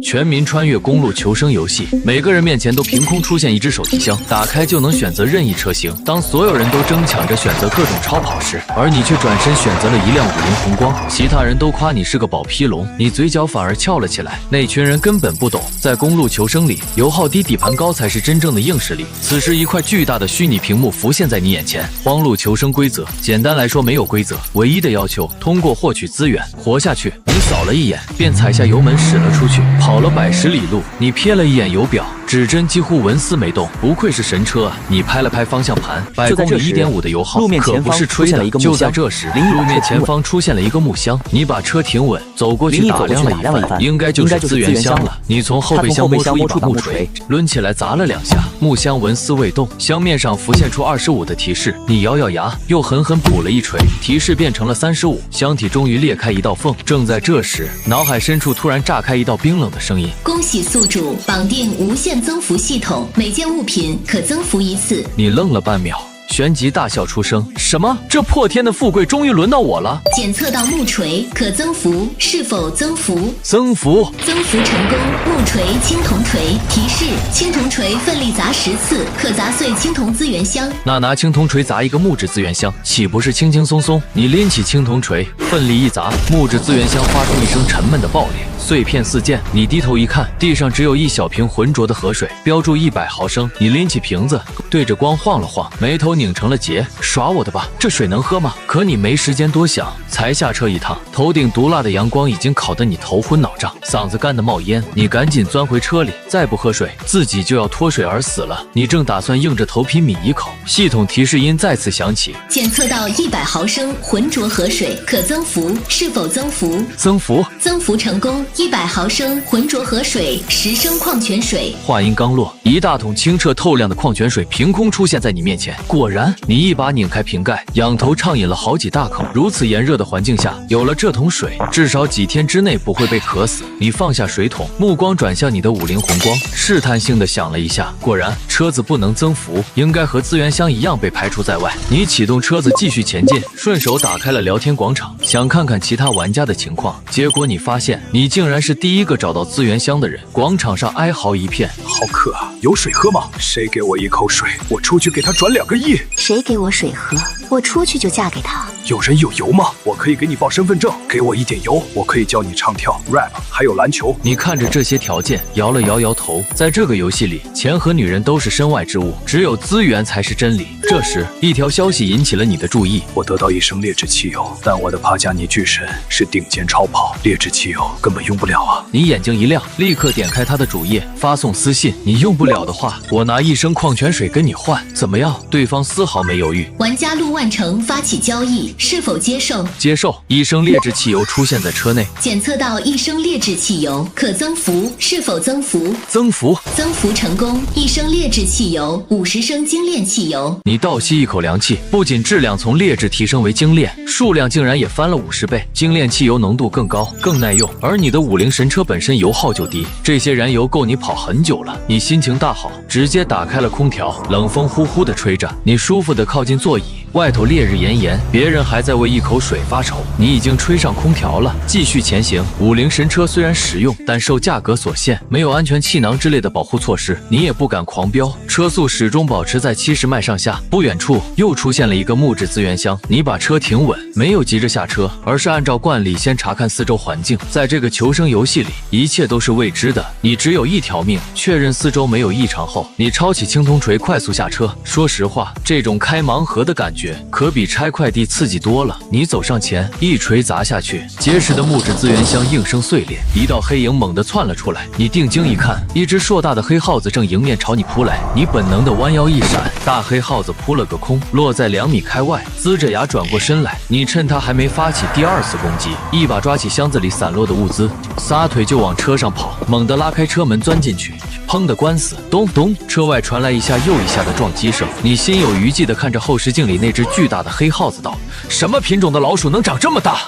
全民穿越公路求生游戏，每个人面前都凭空出现一只手提箱，打开就能选择任意车型。当所有人都争抢着选择各种超跑时，而你却转身选择了一辆50宏光，其他人都夸你是个宝匹龙，你嘴角反而翘了起来。那群人根本不懂，在公路求生里，油耗低、底盘高才是真正的硬实力。此时，一块巨大的虚拟屏幕浮现在你眼前。荒路求生规则，简单来说没有规则，唯一的要求通过获取资源活下去。你扫了一眼，便踩下油门驶了出去，跑了100十里路。你瞥了一眼油表，指针几乎纹丝没动，不愧是神车啊！你拍了拍方向盘，100公里1.5的油耗，可不是吹的。就在这时，路面前方出现了一个木箱，你把车停稳，走过去打量了一番，应该就是资源箱了。你从后备箱摸出一把木锤，抡起来砸了2下，木箱纹丝未动，箱面上浮现出25的提示。你咬咬牙，又狠狠补了一锤，提示变成了35，箱体终于裂开一道缝。正在这时，脑海深处突然炸开一道冰冷的声音：恭喜宿主绑定无限增幅系统，每件物品可增幅1次。你愣了半秒，旋即大笑出声：什么？这破天的富贵终于轮到我了！检测到木锤可增幅，是否增幅？增幅，增幅成功。木锤青铜锤提示：青铜锤奋力砸10次，可砸碎青铜资源箱。那拿青铜锤砸一个木质资源箱，岂不是轻轻松松？你拎起青铜锤，奋力一砸，木质资源箱发出一声沉闷的爆裂，碎片四溅。你低头一看，地上只有一小瓶浑浊的河水，标注100毫升。你拎起瓶子，对着光晃了晃，眉头拧成了结。耍我的吧，这水能喝吗？可你没时间多想，才下车一趟，头顶毒辣的阳光已经烤得你头昏脑胀，嗓子干得冒烟。你赶紧钻回车里，再不喝水，自己就要脱水而死了。你正打算硬着头皮抿一口，系统提示音再次响起：检测到100毫升浑浊河水，可增幅，是否增幅？增幅，增幅成功。100毫升浑浊河水，10升矿泉水。话音刚落，一大桶清澈透亮的矿泉水凭空出现在你面前。果然，你一把拧开瓶盖，仰头畅饮了好几大口。如此炎热的环境下，有了这桶水，至少几天之内不会被渴死。你放下水桶，目光转向你的50宏光，试探性的想了一下，果然车子不能增幅，应该和资源箱一样被排除在外。你启动车子继续前进，顺手打开了聊天广场，想看看其他玩家的情况。结果你发现，你竟然是第一个找到资源箱的人。广场上哀嚎一片，好渴啊，有水喝吗？谁给我一口水，我出去给他转2个亿。谁给我水喝，我出去就嫁给他。有人有油吗？我可以给你报身份证，给我一点油，我可以教你唱跳 rap， 还有篮球。你看着这些条件，摇了摇头。在这个游戏里，钱和女人都是身外之物，只有资源才是真理。这时，一条消息引起了你的注意：我得到1升劣质汽油，但我的帕加尼巨神是顶尖超跑，劣质汽油根本用不了啊！你眼睛一亮，立刻点开他的主页，发送私信：你用不了的话，我拿1升矿泉水跟你换，怎么样？对方丝毫没犹豫。玩家陆万成发起交易，是否接受？接受。1升劣质汽油出现在车内，检测到1升劣质汽油，可增幅，是否增幅？增幅，增幅成功。1升劣质汽油，50升精炼汽油。你倒吸一口凉气，不仅质量从劣质提升为精炼，数量竟然也翻了50倍。精炼汽油浓度更高，更耐用，而你的50神车本身油耗就低，这些燃油够你跑很久了。你心情大好，直接打开了空调，冷风呼呼地吹着，你舒服地靠近座椅。外头烈日炎炎，别人还在为一口水发愁，你已经吹上空调了，继续前行。50神车虽然实用，但受价格所限，没有安全气囊之类的保护措施，你也不敢狂飙，车速始终保持在70迈上下。不远处又出现了一个木质资源箱，你把车停稳，没有急着下车，而是按照惯例先查看四周环境。在这个求生游戏里，一切都是未知的，你只有一条命。确认四周没有异常后，你抄起青铜锤快速下车。说实话，这种开盲盒的感觉可比拆快递刺激多了。你走上前，一锤砸下去，结实的木质资源箱应声碎裂，一道黑影猛地窜了出来。你定睛一看，一只硕大的黑耗子正迎面朝你扑来。你本能的弯腰一闪，大黑耗子扑了个空，落在2米开外，呲着牙转过身来。你趁他还没发起第2次攻击，一把抓起箱子里散落的物资，撒腿就往车上跑，猛地拉开车门钻进去。砰的关死，咚咚，车外传来一下又一下的撞击声。你心有余悸地看着后视镜里那只巨大的黑耗子道：什么品种的老鼠能长这么大？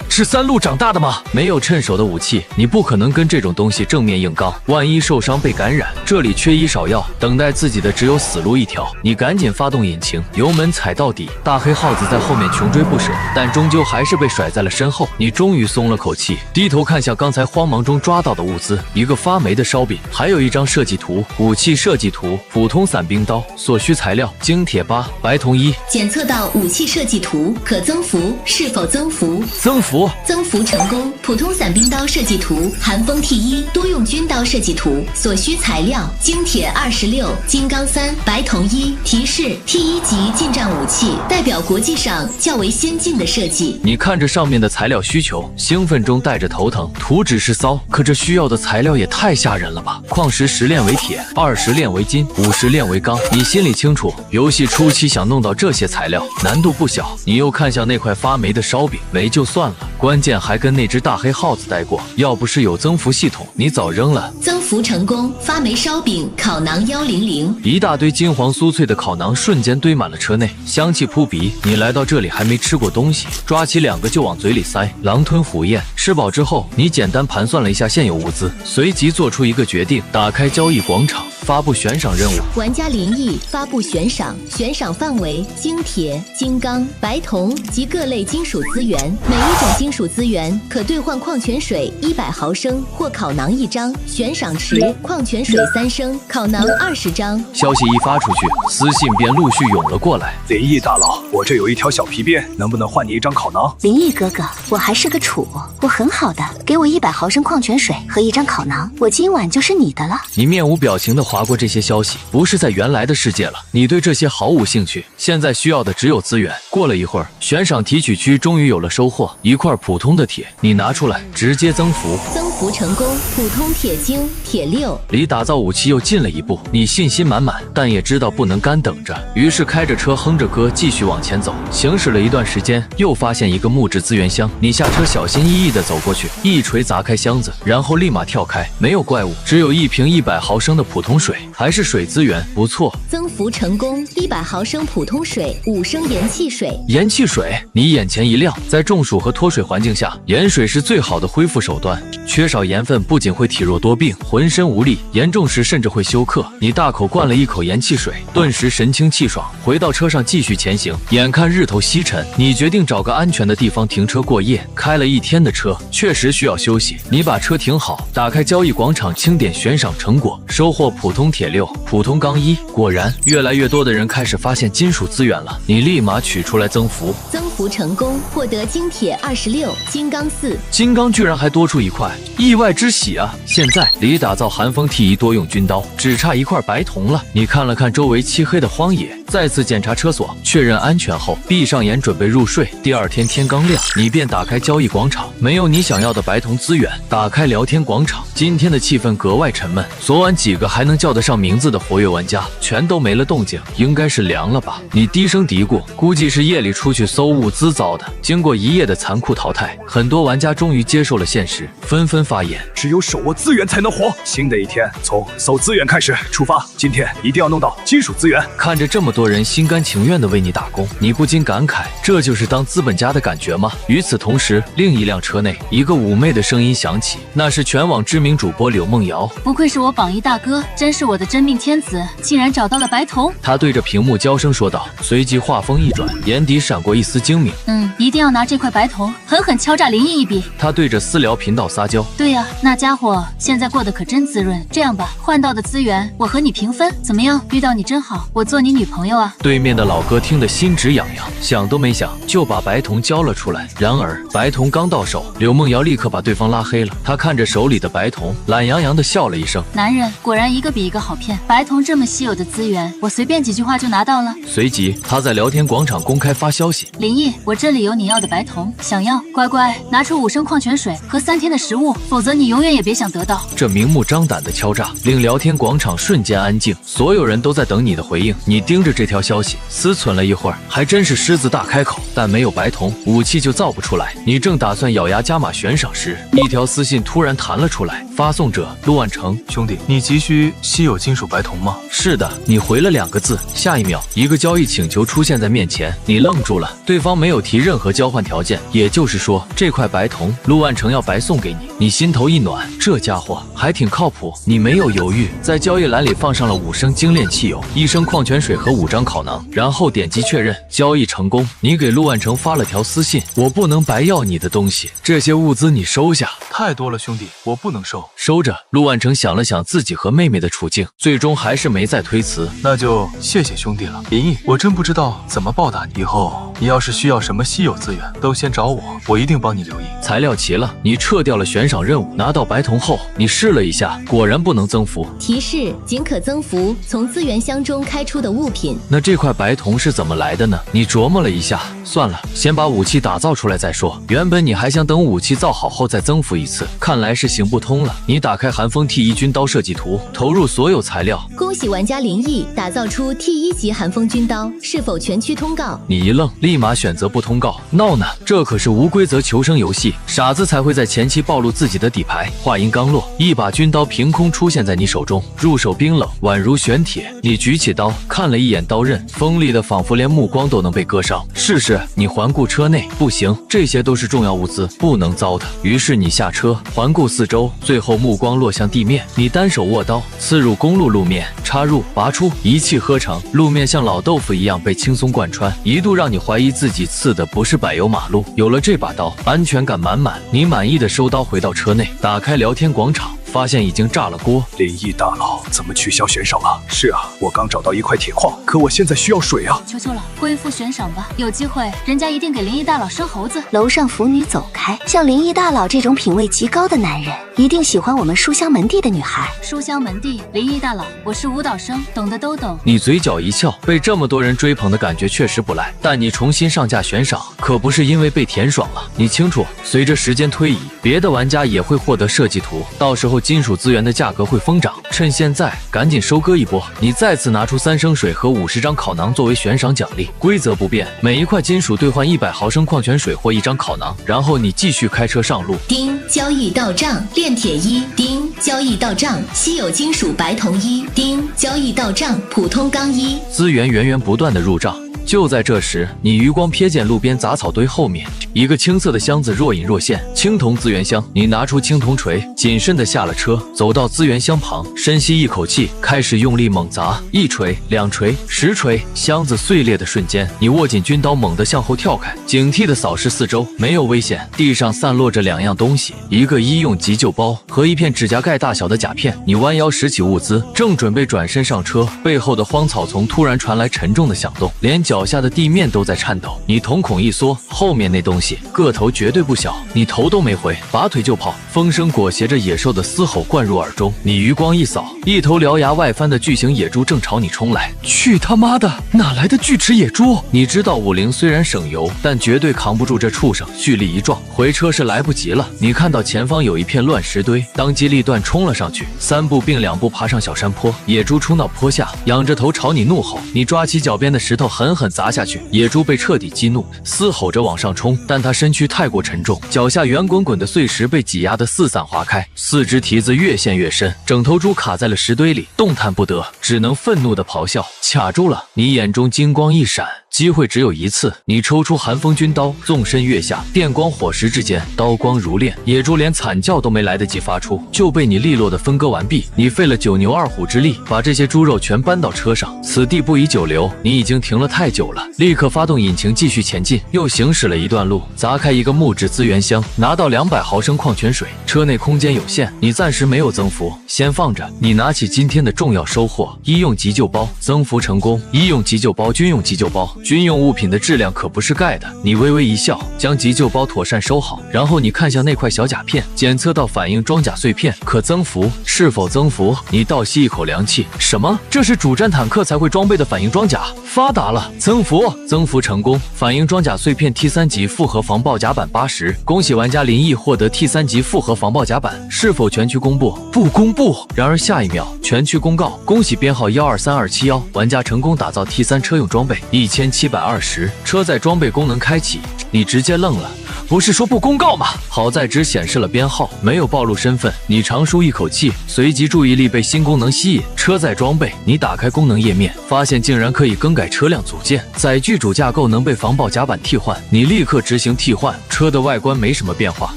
是3路长大的吗？没有趁手的武器，你不可能跟这种东西正面硬刚，万一受伤被感染，这里缺医少药，等待自己的只有死路一条。你赶紧发动引擎，油门踩到底。大黑耗子在后面穷追不舍，但终究还是被甩在了身后。你终于松了口气，低头看向刚才慌忙中抓到的物资，一个发霉的烧饼，还有一张设计图。武器设计图：普通伞兵刀，所需材料：精铁8，白铜1。检测到武器设计图，可增幅，是否增幅？增幅。增幅成功。普通伞兵刀设计图，寒风 T1，多用军刀设计图，所需材料：精铁26，金刚3，白铜1。提示：T1级近战武器，代表国际上较为先进的设计。你看着上面的材料需求，兴奋中带着头疼。图纸是骚，可这需要的材料也太吓人了吧！矿石10炼为铁，20炼为金，50炼为钢。你心里清楚，游戏初期想弄到这些材料难度不小。你又看向那块发霉的烧饼，没就算了，关键还跟那只大黑耗子待过，要不是有增幅系统，你早扔了。增幅成功，发霉烧饼烤馕100，一大堆金黄酥脆的烤馕瞬间堆满了车内，香气扑鼻。你来到这里还没吃过东西，抓起2个就往嘴里塞，狼吞虎咽。吃饱之后，你简单盘算了一下现有物资，随即做出一个决定，打开交易广场，发布悬赏任务。玩家林毅发布悬赏，悬赏范围：精铁、金刚、白铜及各类金属资源，每一种金属资源可兑换矿泉水100毫升或烤馕1张，悬赏池矿泉水3升，烤馕20张。消息一发出去，私信便陆续涌了过来。林毅大佬，我这有一条小皮鞭，能不能换你一张烤馕？林毅哥哥，我还是个处，我很好的，给我100毫升矿泉水和1张烤馕，我今晚就是你的了。你面无表情地划过这些消息，不是在原来的世界了，你对这些毫无兴趣，现在需要的只有资源。过了一会儿，悬赏提取区终于有了收获，一块普通的铁，你拿出来，直接增幅。增幅成功，普通铁精铁6。离打造武器又近了一步，你信心满满，但也知道不能干等着，于是开着车哼着歌继续往前走。行驶了一段时间，又发现一个木质资源箱，你下车小心翼翼地走过去，一锤砸开箱子，然后立马跳开，没有怪物，只有一瓶100毫升的普通水，还是水资源，不错。增幅成功，100毫升普通水，5升盐汽水。盐汽水，你眼前一亮，在中暑和脱水环境下，盐水是最好的恢复手段。缺少盐分不仅会体弱多病，浑身无力，严重时甚至会休克。你大口灌了一口盐汽水，顿时神清气爽，回到车上继续前行。眼看日头西沉，你决定找个安全的地方停车过夜。开了1天的车，确实需要休息。你把车停好，打开交易广场，清点悬赏成果，收获普通铁6，普通钢1。果然，越来越多的人开始发现金属资源了。你立马取出来增幅，增幅成功，获得精铁26，金刚4。金刚居然还多出一块，意外之喜啊！现在离打造寒风 T1多用军刀只差一块白铜了。你看了看周围漆黑的荒野，再次检查车锁，确认安全后，闭上眼准备入睡。第二天天刚亮，你便打开交易广场，没有你想要的白铜资源。打开聊天广场，今天的气氛格外沉闷。昨晚几个还能叫得上名字的活跃玩家全都没了动静，应该是凉了吧？你低声嘀咕，估计是夜里出去搜物资遭的。经过一夜的残酷淘汰，很多玩家终于接受了现实，纷纷发言：只有手握资源才能活。新的一天从搜资源开始出发，今天一定要弄到金属资源。看着这么多人心甘情愿地为你打工，你不禁感慨，这就是当资本家的感觉吗？与此同时，另一辆车内，一个妩媚的声音响起，那是全网知名主播柳梦瑶。不愧是我榜一大哥，真是我的真命天子，竟然找到了白铜。他对着屏幕娇声说道，随即话锋一转，眼底闪过一丝精明。一定要拿这块白铜狠狠敲诈林毅一笔。他对着私聊频道撒娇。对呀，那家伙现在过得可真滋润。这样吧，换到的资源我和你平分，怎么样？遇到你真好，我做你女朋友啊。对面的老哥听得心直痒痒，想都没想就把白铜交了出来。然而白铜刚到手，柳梦瑶立刻把对方拉黑了。他看着手里的白铜，懒洋洋地笑了一声。男人果然一个比一个好骗，白铜这么稀有的资源，我随便几句话就拿到了。随即他在聊天广场公开发消息，林毅，我这里有你要的白铜，想要乖乖拿出5升矿泉水和3天的食物，否则你永远也别想得到。这明目张胆的敲诈令聊天广场瞬间安静，所有人都在等你的回应。你盯着这条消息思忖了一会儿，还真是狮子大开口，但没有白铜，武器就造不出来。你正打算咬牙加码悬赏时，一条私信突然弹了出来，发送者陆万成。兄弟，你急需稀有金属白铜吗？是的，你回了2个字，下一秒一个交易请求出现在面前，你愣住了，对方没有提任何交换条件，也就是说这块白铜陆万成要白送给你。你心头一暖，这家伙还挺靠谱。你没有犹豫，在交易栏里放上了5升精炼汽油、1升矿泉水和5张烤馕，然后点击确认，交易成功。你给陆万成发了条私信，我不能白要你的东西，这些物资你收下。太多了，兄弟，我不能收。收着。陆万成想了想自己和妹妹的处境，最终还是没再推辞。那就谢谢兄弟了。林毅，我真不知道怎么报答你，以后你要是需要什么稀有资源，都先找我，我一定帮你留意。材料齐了，你撤掉了悬赏任务，拿到白铜后，你试了一下，果然不能增幅。提示：仅可增幅从资源箱中开出的物品。那这块白铜是怎么来的呢？你琢磨了一下，算了，先把武器打造出来再说。原本你还想等武器造好后再增幅一次，看来是行不通了。你打开寒风 T1军刀设计图，投入所有材料。恭喜玩家林毅打造出 T1级寒风军刀，是否全区通告？你一愣，立马选择不通告。闹呢？这可是无规则求生游戏，傻子才会在前期暴露自己的底牌。话音刚落，一把军刀凭空出现在你手中，入手冰冷，宛如玄铁。你举起刀，看了一眼刀刃，锋利的仿佛连目光都能被割伤。试试。你环顾车内，不行，这些都是重要物资，不能糟蹋。于是你下车，环顾四周，最后目光落向地面。你单手握刀，刺入公路路面，插入，拔出，一气呵成。路面像老豆腐一样被轻松贯穿，一度让你怀疑自己刺的不是柏油马路。有了这把刀，安全感满满。你满意的收刀回到车内，打开聊天广场，发现已经炸了锅。林毅大佬，怎么取消悬赏了？是啊，我刚找到一块铁矿，可我现在需要水啊！求求了，恢复悬赏吧，有机会人家一定给林毅大佬生猴子。楼上腐女走开，像林毅大佬这种品味极高的男人，一定喜欢我们书香门第的女孩。书香门第，林毅大佬，我是舞蹈生，懂的都懂。你嘴角一笑，被这么多人追捧的感觉确实不赖，但你重新上架悬赏，可不是因为被甜爽了。你清楚，随着时间推移，别的玩家也会获得设计图，到时候金属资源的价格会疯涨。趁现在赶紧收割一波。你再次拿出3升水和50张烤馕作为悬赏奖励，规则不变，每一块金属兑换100毫升矿泉水或1张烤馕，然后你继续开车上路。丁，交易到账炼铁1。丁，交易到账稀有金属白铜1。丁，交易到账普通钢1。资源源源不断的入账。就在这时，你余光瞥见路边杂草堆后面一个青色的箱子若隐若现，青铜资源箱。你拿出青铜锤，谨慎地下了车，走到资源箱旁，深吸一口气，开始用力猛砸，1锤、2锤、10锤。箱子碎裂的瞬间，你握紧军刀，猛地向后跳开，警惕地扫视四周，没有危险。地上散落着2样东西，一个医用急救包和一片指甲盖大小的甲片。你弯腰拾起物资，正准备转身上车，背后的荒草丛突然传来沉重的响动，连脚下的地面都在颤抖。你瞳孔一缩，后面那东西个头绝对不小，你头都没回，拔腿就跑。风声裹挟着野兽的嘶吼灌入耳中，你余光一扫，一头獠牙外翻的巨型野猪正朝你冲来。去他妈的，哪来的巨齿野猪？你知道50虽然省油，但绝对扛不住这畜生，蓄力一撞，回车是来不及了。你看到前方有一片乱石堆，当机立断冲了上去，3步并2步爬上小山坡。野猪冲到坡下，仰着头朝你怒吼。你抓起脚边的石头狠狠砸下去，野猪被彻底激怒，嘶吼着往上冲，但它身躯太过沉重，脚下圆滚滚的碎石被挤压得四散划开，四只蹄子越陷越深，整头猪卡在了石堆里，动弹不得，只能愤怒地咆哮。卡住了！你眼中金光一闪，机会只有一次。你抽出寒风军刀，纵身跃下，电光火石之间，刀光如炼。野猪连惨叫都没来得及发出，就被你利落地分割完毕。你费了9牛2虎之力，把这些猪肉全搬到车上。此地不宜久留，你已经停了太久了。立刻发动引擎继续前进。又行驶了一段路，砸开一个木质资源箱，拿到200毫升矿泉水。车内空间有限，你暂时没有增幅，先放着。你拿起今天的重要收获——医用急救包，增幅成功。医用急救包、军用急救包，军用物品的质量可不是盖的。你微微一笑，将急救包妥善收好，然后你看向那块小甲片，检测到反应装甲碎片，可增幅。是否增幅？你倒吸一口凉气。什么？这是主战坦克才会装备的反应装甲？发达了！增幅，增幅成功。反应装甲碎片 T3级复合防爆甲板80。恭喜玩家林毅获得 T3级复合防爆甲板。是否全区公布？不公布。然而下一秒，全区公告：恭喜编号123271，玩家成功打造 T3车用装备1720，车载装备功能开启。你直接愣了。不是说不公告吗？好在只显示了编号，没有暴露身份。你长舒一口气，随即注意力被新功能吸引。车载装备，你打开功能页面，发现竟然可以更改车辆组件，载具主架构能被防爆甲板替换。你立刻执行替换。车的外观没什么变化，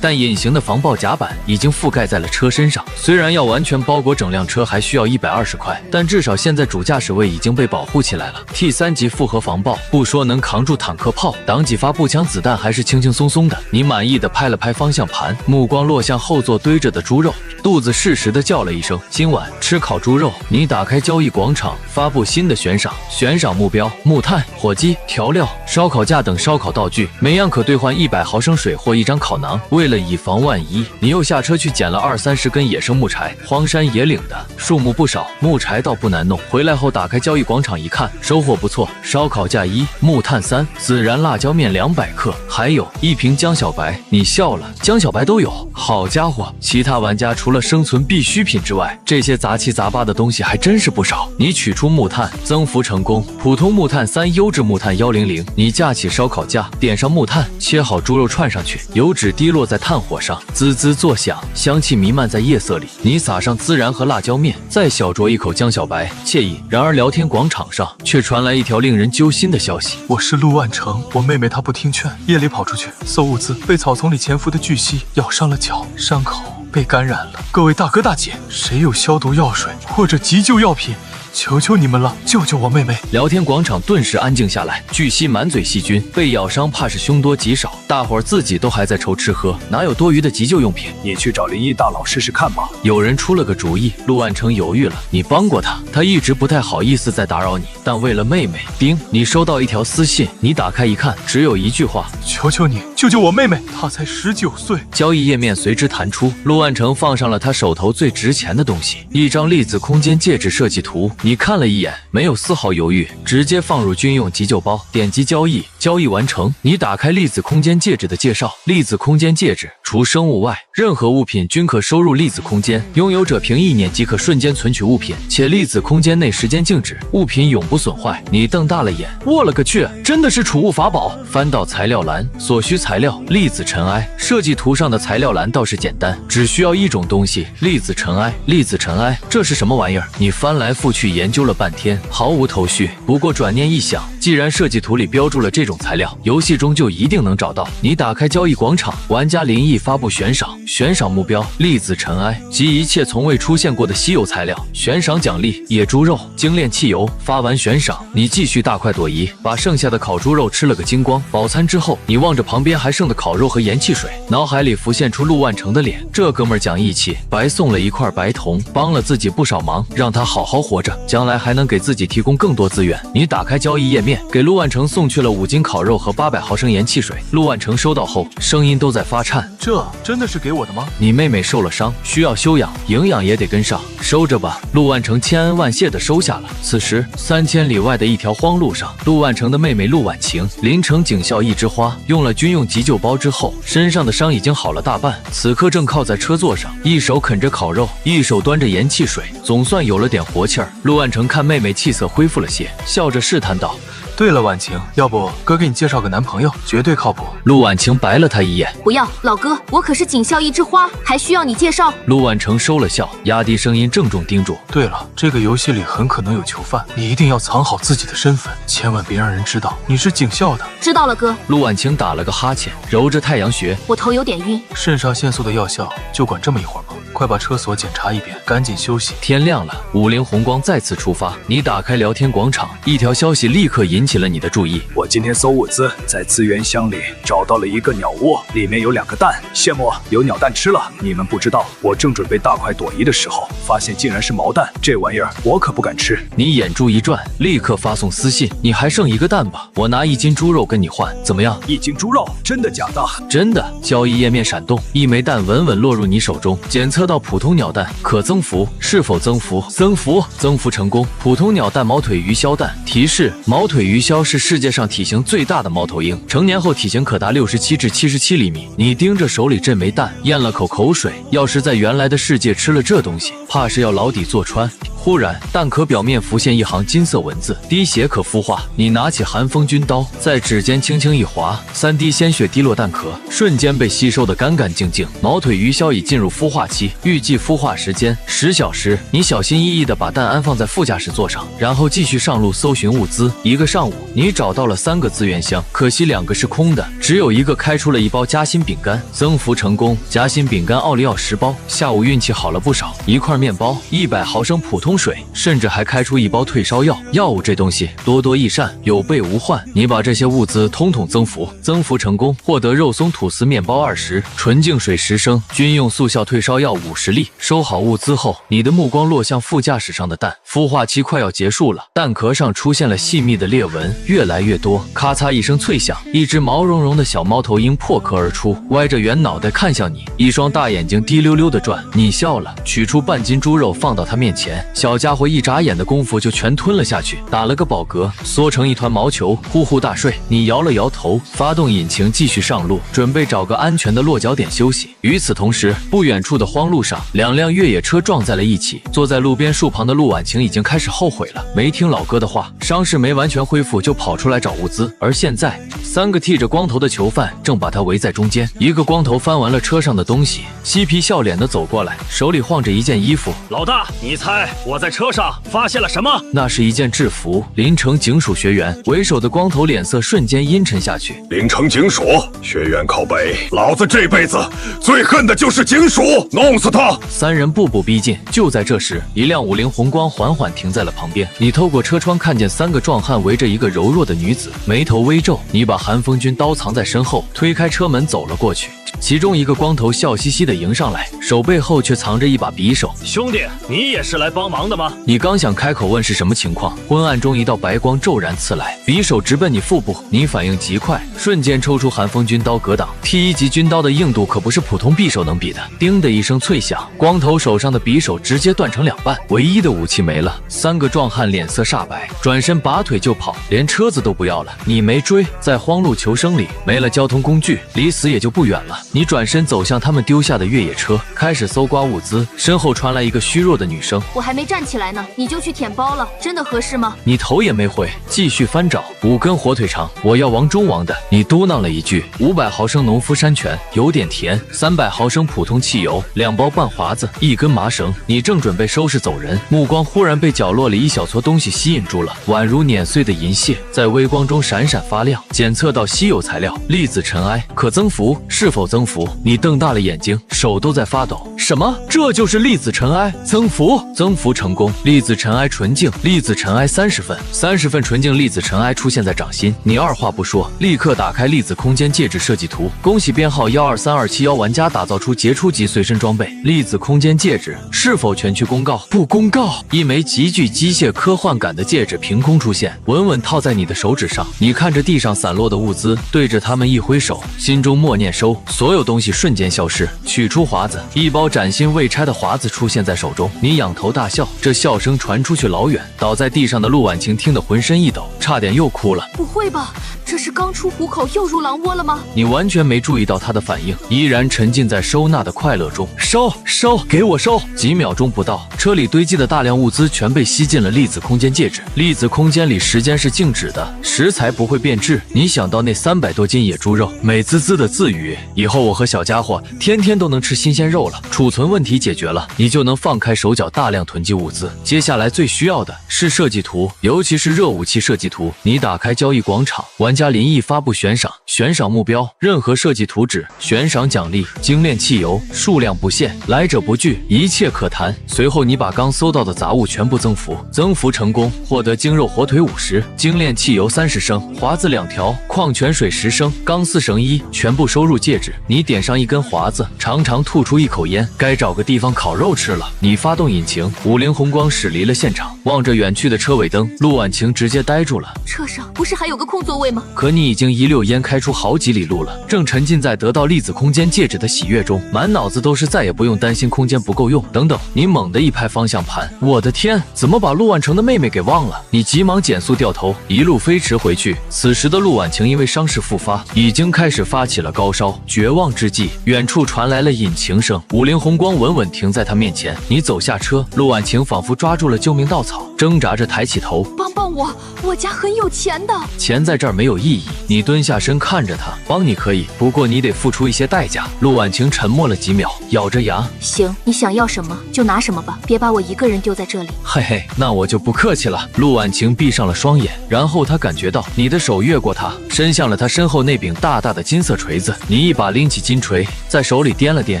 但隐形的防爆甲板已经覆盖在了车身上。虽然要完全包裹整辆车还需要120块，但至少现在主驾驶位已经被保护起来了。T3级复合防爆，不说能扛住坦克炮，挡几发步枪子弹还是轻轻松松的。你满意的拍了拍方向盘，目光落向后座堆着的猪肉，肚子适时的叫了一声：今晚吃烤猪肉。你打开交易广场，发布新的悬赏，悬赏目标：木炭、火鸡、调料、烧烤架等烧烤道具，每样可兑换100毫升水或1张烤馕。为了以防万一，你又下车去捡了20-30根野生木柴，荒山野岭的，数目不少，木柴倒不难弄。回来后打开交易广场一看，收获不错，烧烤架1，木炭3，孜然辣椒面200克，还有1瓶江小白。你笑了，江小白都有，好家伙！其他玩家除了生存必需品之外，这些杂七杂八的东西还真是不少。你取出木炭，增幅成功，普通木炭3，优质木炭100。你架起烧烤架，点上木炭，切好猪肉串上去，油脂滴落在炭火上，滋滋作响，香气弥漫在夜色里。你撒上孜然和辣椒面，再小酌一口江小白，惬意。然而聊天广场上却传来一条令人揪心的消息：我是陆万成，我妹妹她不听劝，夜里跑出去搜物资，被草丛里潜伏的巨蜥咬伤了脚，伤口被感染了。各位大哥大姐，谁有消毒药水或者急救药品？求求你们了，救救我妹妹！聊天广场顿时安静下来。巨蜥满嘴细菌，被咬伤怕是凶多吉少，大伙儿自己都还在愁吃喝，哪有多余的急救用品？你去找林毅大佬试试看吧。有人出了个主意，陆万成犹豫了。你帮过他，他一直不太好意思再打扰你，但为了妹妹，丁，你收到一条私信，你打开一看，只有一句话：求求你，救救我妹妹，她才19岁。交易页面随之弹出，陆万成放上了他手头最值钱的东西，一张粒子空间戒指设计图。你看了一眼，没有丝毫犹豫，直接放入军用急救包，点击交易，交易完成。你打开粒子空间戒指的介绍，粒子空间戒指除生物外，任何物品均可收入粒子空间，拥有者凭意念即可瞬间存取物品，且粒子空间内时间静止，物品永不损坏。你瞪大了眼，我了个去，真的是储物法宝！翻到材料栏，所需材料粒子尘埃，设计图上的材料栏倒是简单，只需要一种东西，粒子尘埃。粒子尘埃，这是什么玩意儿？你翻来覆去研究了半天，毫无头绪。不过转念一想，既然设计图里标注了这种材料，游戏中就一定能找到。你打开交易广场，玩家林毅发布悬赏，悬赏目标粒子尘埃及一切从未出现过的稀有材料，悬赏奖励野猪肉、精炼汽油。发完悬赏，你继续大快朵颐，把剩下的烤猪肉吃了个精光。饱餐之后，你望着旁边还剩的烤肉和盐汽水，脑海里浮现出陆万成的脸。这哥们儿讲义气，白送了一块白铜，帮了自己不少忙，让他好好活着，将来还能给自己提供更多资源。你打开交易页面，给陆万成送去了5斤烤肉和800毫升盐汽水。陆万成收到后，声音都在发颤：这真的是给我的吗？你妹妹受了伤，需要休养，营养也得跟上，收着吧。陆万成千恩万谢地收下了。此时3000里外的一条荒路上，陆万成的妹妹陆婉晴淋成警校一枝花，用了军用急救包之后，身上的伤已经好了大半，此刻正靠在车座上，一手啃着烤肉，一手端着盐汽水，总算有了点活气儿。陆万成看妹妹气色恢复了些，笑着试探道：对了，婉晴，要不哥给你介绍个男朋友，绝对靠谱。陆婉晴白了他一眼：不要，老哥，我可是警校一枝花，还需要你介绍？陆万成收了笑，压低声音郑重叮嘱：对了，这个游戏里很可能有囚犯，你一定要藏好自己的身份，千万别让人知道你是警校的。知道了，哥。陆婉晴打了个哈欠，揉着太阳穴：我头有点晕。肾上腺素的药效就管这么一会儿吗？快把车锁检查一遍，赶紧休息。天亮了，武陵红光再次出发。你打开聊天广场，一条消息立刻引起了你的注意。我今天搜物资，在资源箱里找到了一个鸟窝，里面有2个蛋，羡慕有鸟蛋吃了。你们不知道，我正准备大快朵颐的时候，发现竟然是毛蛋，这玩意儿我可不敢吃。你眼珠一转，立刻发送私信：你还剩1个蛋吧？我拿1斤猪肉跟你换，怎么样？1斤猪肉？真的假的？真的。交易页面闪动，1枚蛋稳稳落入你手中，检测到普通鸟蛋可增幅，是否增幅？增幅成功。普通鸟蛋毛腿鱼鸮蛋。提示：毛腿鱼鸮是世界上体型最大的猫头鹰，成年后体型可达67至77厘米。你盯着手里这枚蛋，咽了口口水。要是在原来的世界吃了这东西，怕是要牢底坐穿。忽然，弹壳表面浮现一行金色文字：滴血可孵化。你拿起寒风军刀，在指尖轻轻一划，3滴鲜血滴落弹壳，瞬间被吸收得干干净净。毛腿鱼鸮已进入孵化期，预计孵化时间10小时。你小心翼翼地把蛋安放在副驾驶座上，然后继续上路搜寻物资。1个上午，你找到了3个资源箱，可惜2个是空的，只有1个开出了1包夹心饼干，增幅成功。夹心饼干奥利奥10包，下午运气好了不少，1块面包，100毫升普通水，甚至还开出1包退烧药。药物这东西多多益善，有备无患。你把这些物资统统增幅，增幅成功，获得肉松吐司面包20，纯净水10升，军用速效退烧药50粒。收好物资后，你的目光落向副驾驶上的蛋，孵化期快要结束了，蛋壳上出现了细密的裂纹，越来越多。咔嚓一声脆响，一只毛茸茸的小猫头鹰破壳而出，歪着圆脑袋看向你，一双大眼睛滴溜溜的转。你笑了，取出半斤猪肉放到他面前，小家伙一眨眼的功夫就全吞了下去，打了个饱嗝，缩成一团毛球，呼呼大睡。你摇了摇头，发动引擎继续上路，准备找个安全的落脚点休息。与此同时，不远处的荒路上，2辆越野车撞在了一起。坐在路边树旁的陆婉晴已经开始后悔了，没听老哥的话，伤势没完全恢复就跑出来找物资。而现在，3个剃着光头的囚犯正把他围在中间。1个光头翻完了车上的东西，嬉皮笑脸的走过来，手里晃着一件衣服。老大，你猜我在车上发现了什么？那是一件制服，临城警署学员。为首的光头脸色瞬间阴沉下去。临城警署，学员靠北，老子这辈子最恨的就是警署，弄死他！3人步步逼近。就在这时，一辆50红光缓缓停在了旁边。你透过车窗看见3个壮汉围着一个柔弱的女子，眉头微皱。你把寒风军刀藏在身后，推开车门走了过去。其中1个光头笑嘻嘻地迎上来，手背后却藏着一把匕首。兄弟，你也是来帮忙的吗？你刚想开口问是什么情况，昏暗中一道白光骤然刺来，匕首直奔你腹部。你反应极快，瞬间抽出寒风军刀格挡。T1级军刀的硬度可不是普通匕首能比的。叮的一声脆响，光头手上的匕首直接断成2半，唯一的武器没了。3个壮汉脸色煞白，转身拔腿就跑，连车子都不要了。你没追，在荒路求生里没了交通工具，离死也就不远了。你转身走向他们丢下的越野车，开始搜刮物资。身后传来一个虚弱的女声：我还没站起来呢，你就去舔包了，真的合适吗？你头也没回，继续翻找。5根火腿肠，我要王中王的。你嘟囔了一句。500毫升农夫山泉，有点甜。300毫升普通汽油，2包半华子，1根麻绳。你正准备收拾走人，目光忽然被角落里一小撮东西吸引住了，宛如碾碎的银屑，在微光中闪闪发亮。检测到稀有材料粒子尘埃，可增幅，是否增幅？你瞪大了眼睛，手都在发抖。什么？这就是粒子尘埃？增幅？增幅成功。粒子尘埃纯净，粒子尘埃30份，30份纯净粒子尘埃出现在掌心。你二话不说，立刻打开粒子空间戒指设计图。恭喜编号123271玩家打造出杰出级随身装备粒子空间戒指。是否全区公告？不公告。一枚极具机械科幻感的戒指凭空出现，稳稳套在你的手指上。你看着地上散落的物资，对着他们一挥手，心中默念收。所有东西瞬间消失。取出华子，1包崭新未拆的华子出现在手中。你仰头大笑，这笑声传出去老远。倒在地上的陆婉晴听得浑身一抖，差点又哭了。不会吧，这是刚出虎口又入狼窝了吗？你完全没注意到他的反应，依然沉浸在收纳的快乐中。收，给我收！几秒钟不到，车里堆积的大量物资全被吸进了粒子空间戒指。粒子空间里时间是静止的，食材不会变质。你想到那300多斤野猪肉，美滋滋的自语，以后我和小家伙天天都能吃新鲜肉了。储存问题解决了，你就能放开手脚大量囤积物资。接下来最需要的是设计图，尤其是热武器设计图。你打开交易广场，玩家临意发布悬赏，悬赏目标任何设计图纸，悬赏奖励精炼汽油，数量不限，来者不拒，一切可谈。随后你把刚搜到的杂物全部增幅，增幅成功，获得精肉火腿50，精炼汽油30升，华子2条，矿泉水10升，钢丝绳1，全部收入戒指。你点上1根华子，长长吐出一口烟，该找个地方烤肉吃了。你发动引擎，50红光驶离了现场。望着远去的车尾灯，陆婉晴直接呆住了。车上不是还有个空座位吗？可你已经一溜烟开出好几里路了，正沉浸在得到粒子空间戒指的喜悦中，满脑子都是再也不用担心空间不够用。等等，你猛地一拍方向盘，我的天，怎么把陆婉成的妹妹给忘了？你急忙减速掉头，一路飞驰回去。此时的陆婉晴因为伤势复发，已经开始发起了高烧。绝望之际，远处传来了引擎声，五菱宏光稳稳停在他面前。你走下车，陆婉晴仿佛抓住了救命稻草，挣扎着抬起头，帮帮我，我家很有钱的。钱在这儿没有意义。你蹲下身看着他，帮你可以，不过你得付出一些代价。陆婉晴沉默了几秒，咬着牙，行，你想要什么就拿什么吧，别把我一个人丢在这里。嘿嘿，那我就不客气了。陆婉晴闭上了双眼，然后她感觉到你的手越过她，伸向了她身后那柄大大的金色锤子。你一把拎起金锤，在手里掂了掂，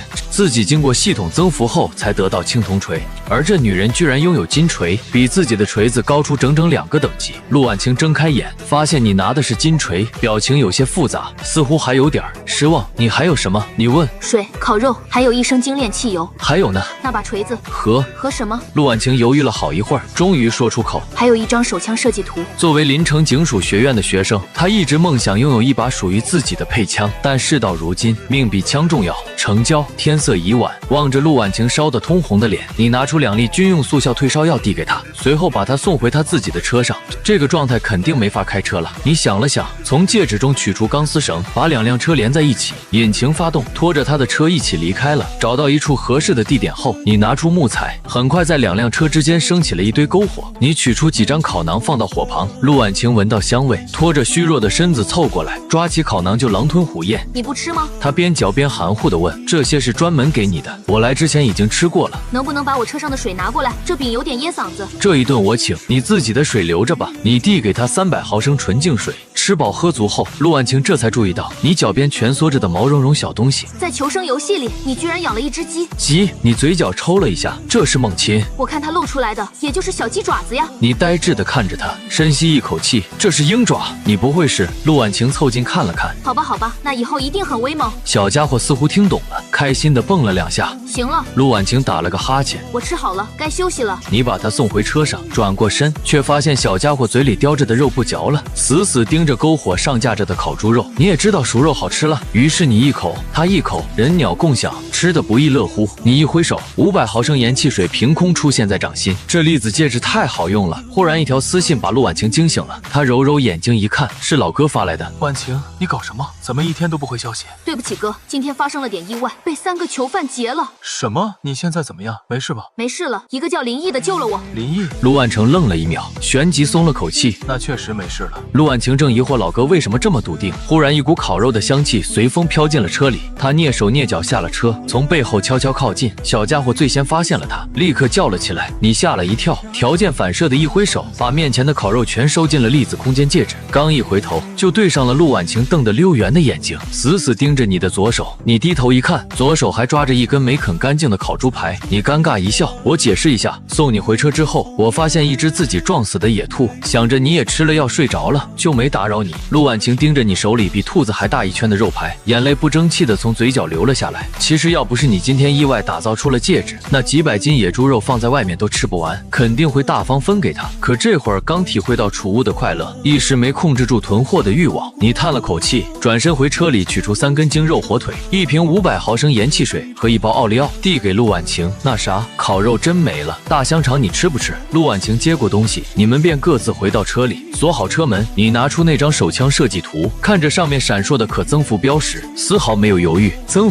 自己经过系统增幅后才得到青铜锤，而这女人居然拥有金锤，比自己的锤子高出整整2个等级。陆婉晴睁开眼，发现你拿的是金锤，表情有些复杂，似乎还有点失望。你还有什么？你问。水、烤肉，还有一升精炼汽油。还有呢？那把锤子和什么？陆婉晴犹豫了好一会儿，终于说出口，还有一张手枪设计图。作为临城警署学院的学生，他一直梦想拥有一把属于自己的配枪，但事到如今，命比枪重要。成交。天色已晚，望着陆婉晴烧得通红的脸，你拿出2粒军用速效退烧药递给他，随后把他送回他自己的车上。这个状态肯定没法开车了。你想了想，从戒指中取出钢丝绳，把2辆车连在一起，引擎发动，拖着他的车一起离开了。找到一处合适的地点后，你拿出木材，很快在2辆车之间升起了一堆篝火。你取出几张烤馕放到火旁，陆婉晴闻到香味，拖着虚弱的身子凑过来，抓起烤馕就狼吞虎咽。你不吃吗？他边嚼边含糊地问，这些是专门给你的，我来之前已经吃过了。能不能把我车上的水拿过来？这饼有点噎嗓子。这一顿我请，你自己的水留着吧。你递给他300毫升纯净水。吃饱喝足后，陆婉晴这才注意到你脚边蜷缩着的毛茸茸小东西。在求生游戏里，你居然养了一只鸡。鸡？你嘴角抽了一下，这是猛禽。我看它露出来的，也就是小鸡爪子呀。你呆滞地看着他，深吸一口气，这是鹰爪。你不会是？陆婉晴凑近看了看。好吧，好吧，那以后一定很威猛。小家伙似乎听懂了，开心地蹦了2下。行了，陆婉晴打了个哈欠，我吃好了，该休息了。你把他送回车上，转过身，却发现小家伙嘴里叼着的肉不嚼了，死死盯着篝火上架着的烤猪肉。你也知道熟肉好吃了，于是你一口他一口，人鸟共享，吃得不亦乐乎。你一挥手，500毫升盐汽水凭空出现在掌心。这粒子戒指太好用了。忽然一条私信把陆婉晴惊醒了，她揉揉眼睛一看，是老哥发来的。婉晴，你搞什么？怎么一天都不回消息？对不起哥，今天发生了点意外，被3个囚犯劫了。什么？你现在怎么样？没事吧？没事了，一个叫林毅的救了我。林毅？陆婉成愣了1秒，旋即松了口气。那确实没事了。陆婉晴正疑惑老哥为什么这么笃定，忽然一股烤肉的香气随风飘进了车里。他蹑手蹑脚下了车，从背后悄悄靠近。小家伙最先发现了他，立刻叫了起来。你吓了一跳，条件反射的一挥手，把面前的烤肉全收进了粒子空间戒指。刚一回头，就对上了陆婉晴瞪得溜圆的眼睛，死死盯着你的左手。你低头一看，左手还抓着一根没啃干净的烤猪排。你尴尬一笑，我解释一下，送你回车之后，我发现一只自己撞死的野兔，想着你也吃了药睡着了，就没打扰你。陆婉晴盯着你手里比兔子还大1圈的肉排，眼泪不争气的从嘴角流了下来。其实要不是你今天意外打造出了戒指，那几百斤野猪肉放在外面都吃不完，肯定会大方分给他。可这会儿刚体会到储物的快乐，一时没控制住囤货的欲望。你叹了口气，转身回车里取出3根精肉火腿，1瓶500毫升盐汽水和1包奥利奥，递给陆婉晴。那啥，烤肉真没了，大香肠你吃不吃？陆婉晴接过东西，你们便各自回到车里，锁好车门。你拿出那张手枪设计图，看着上面闪烁的可增幅标识，丝毫没有犹豫。增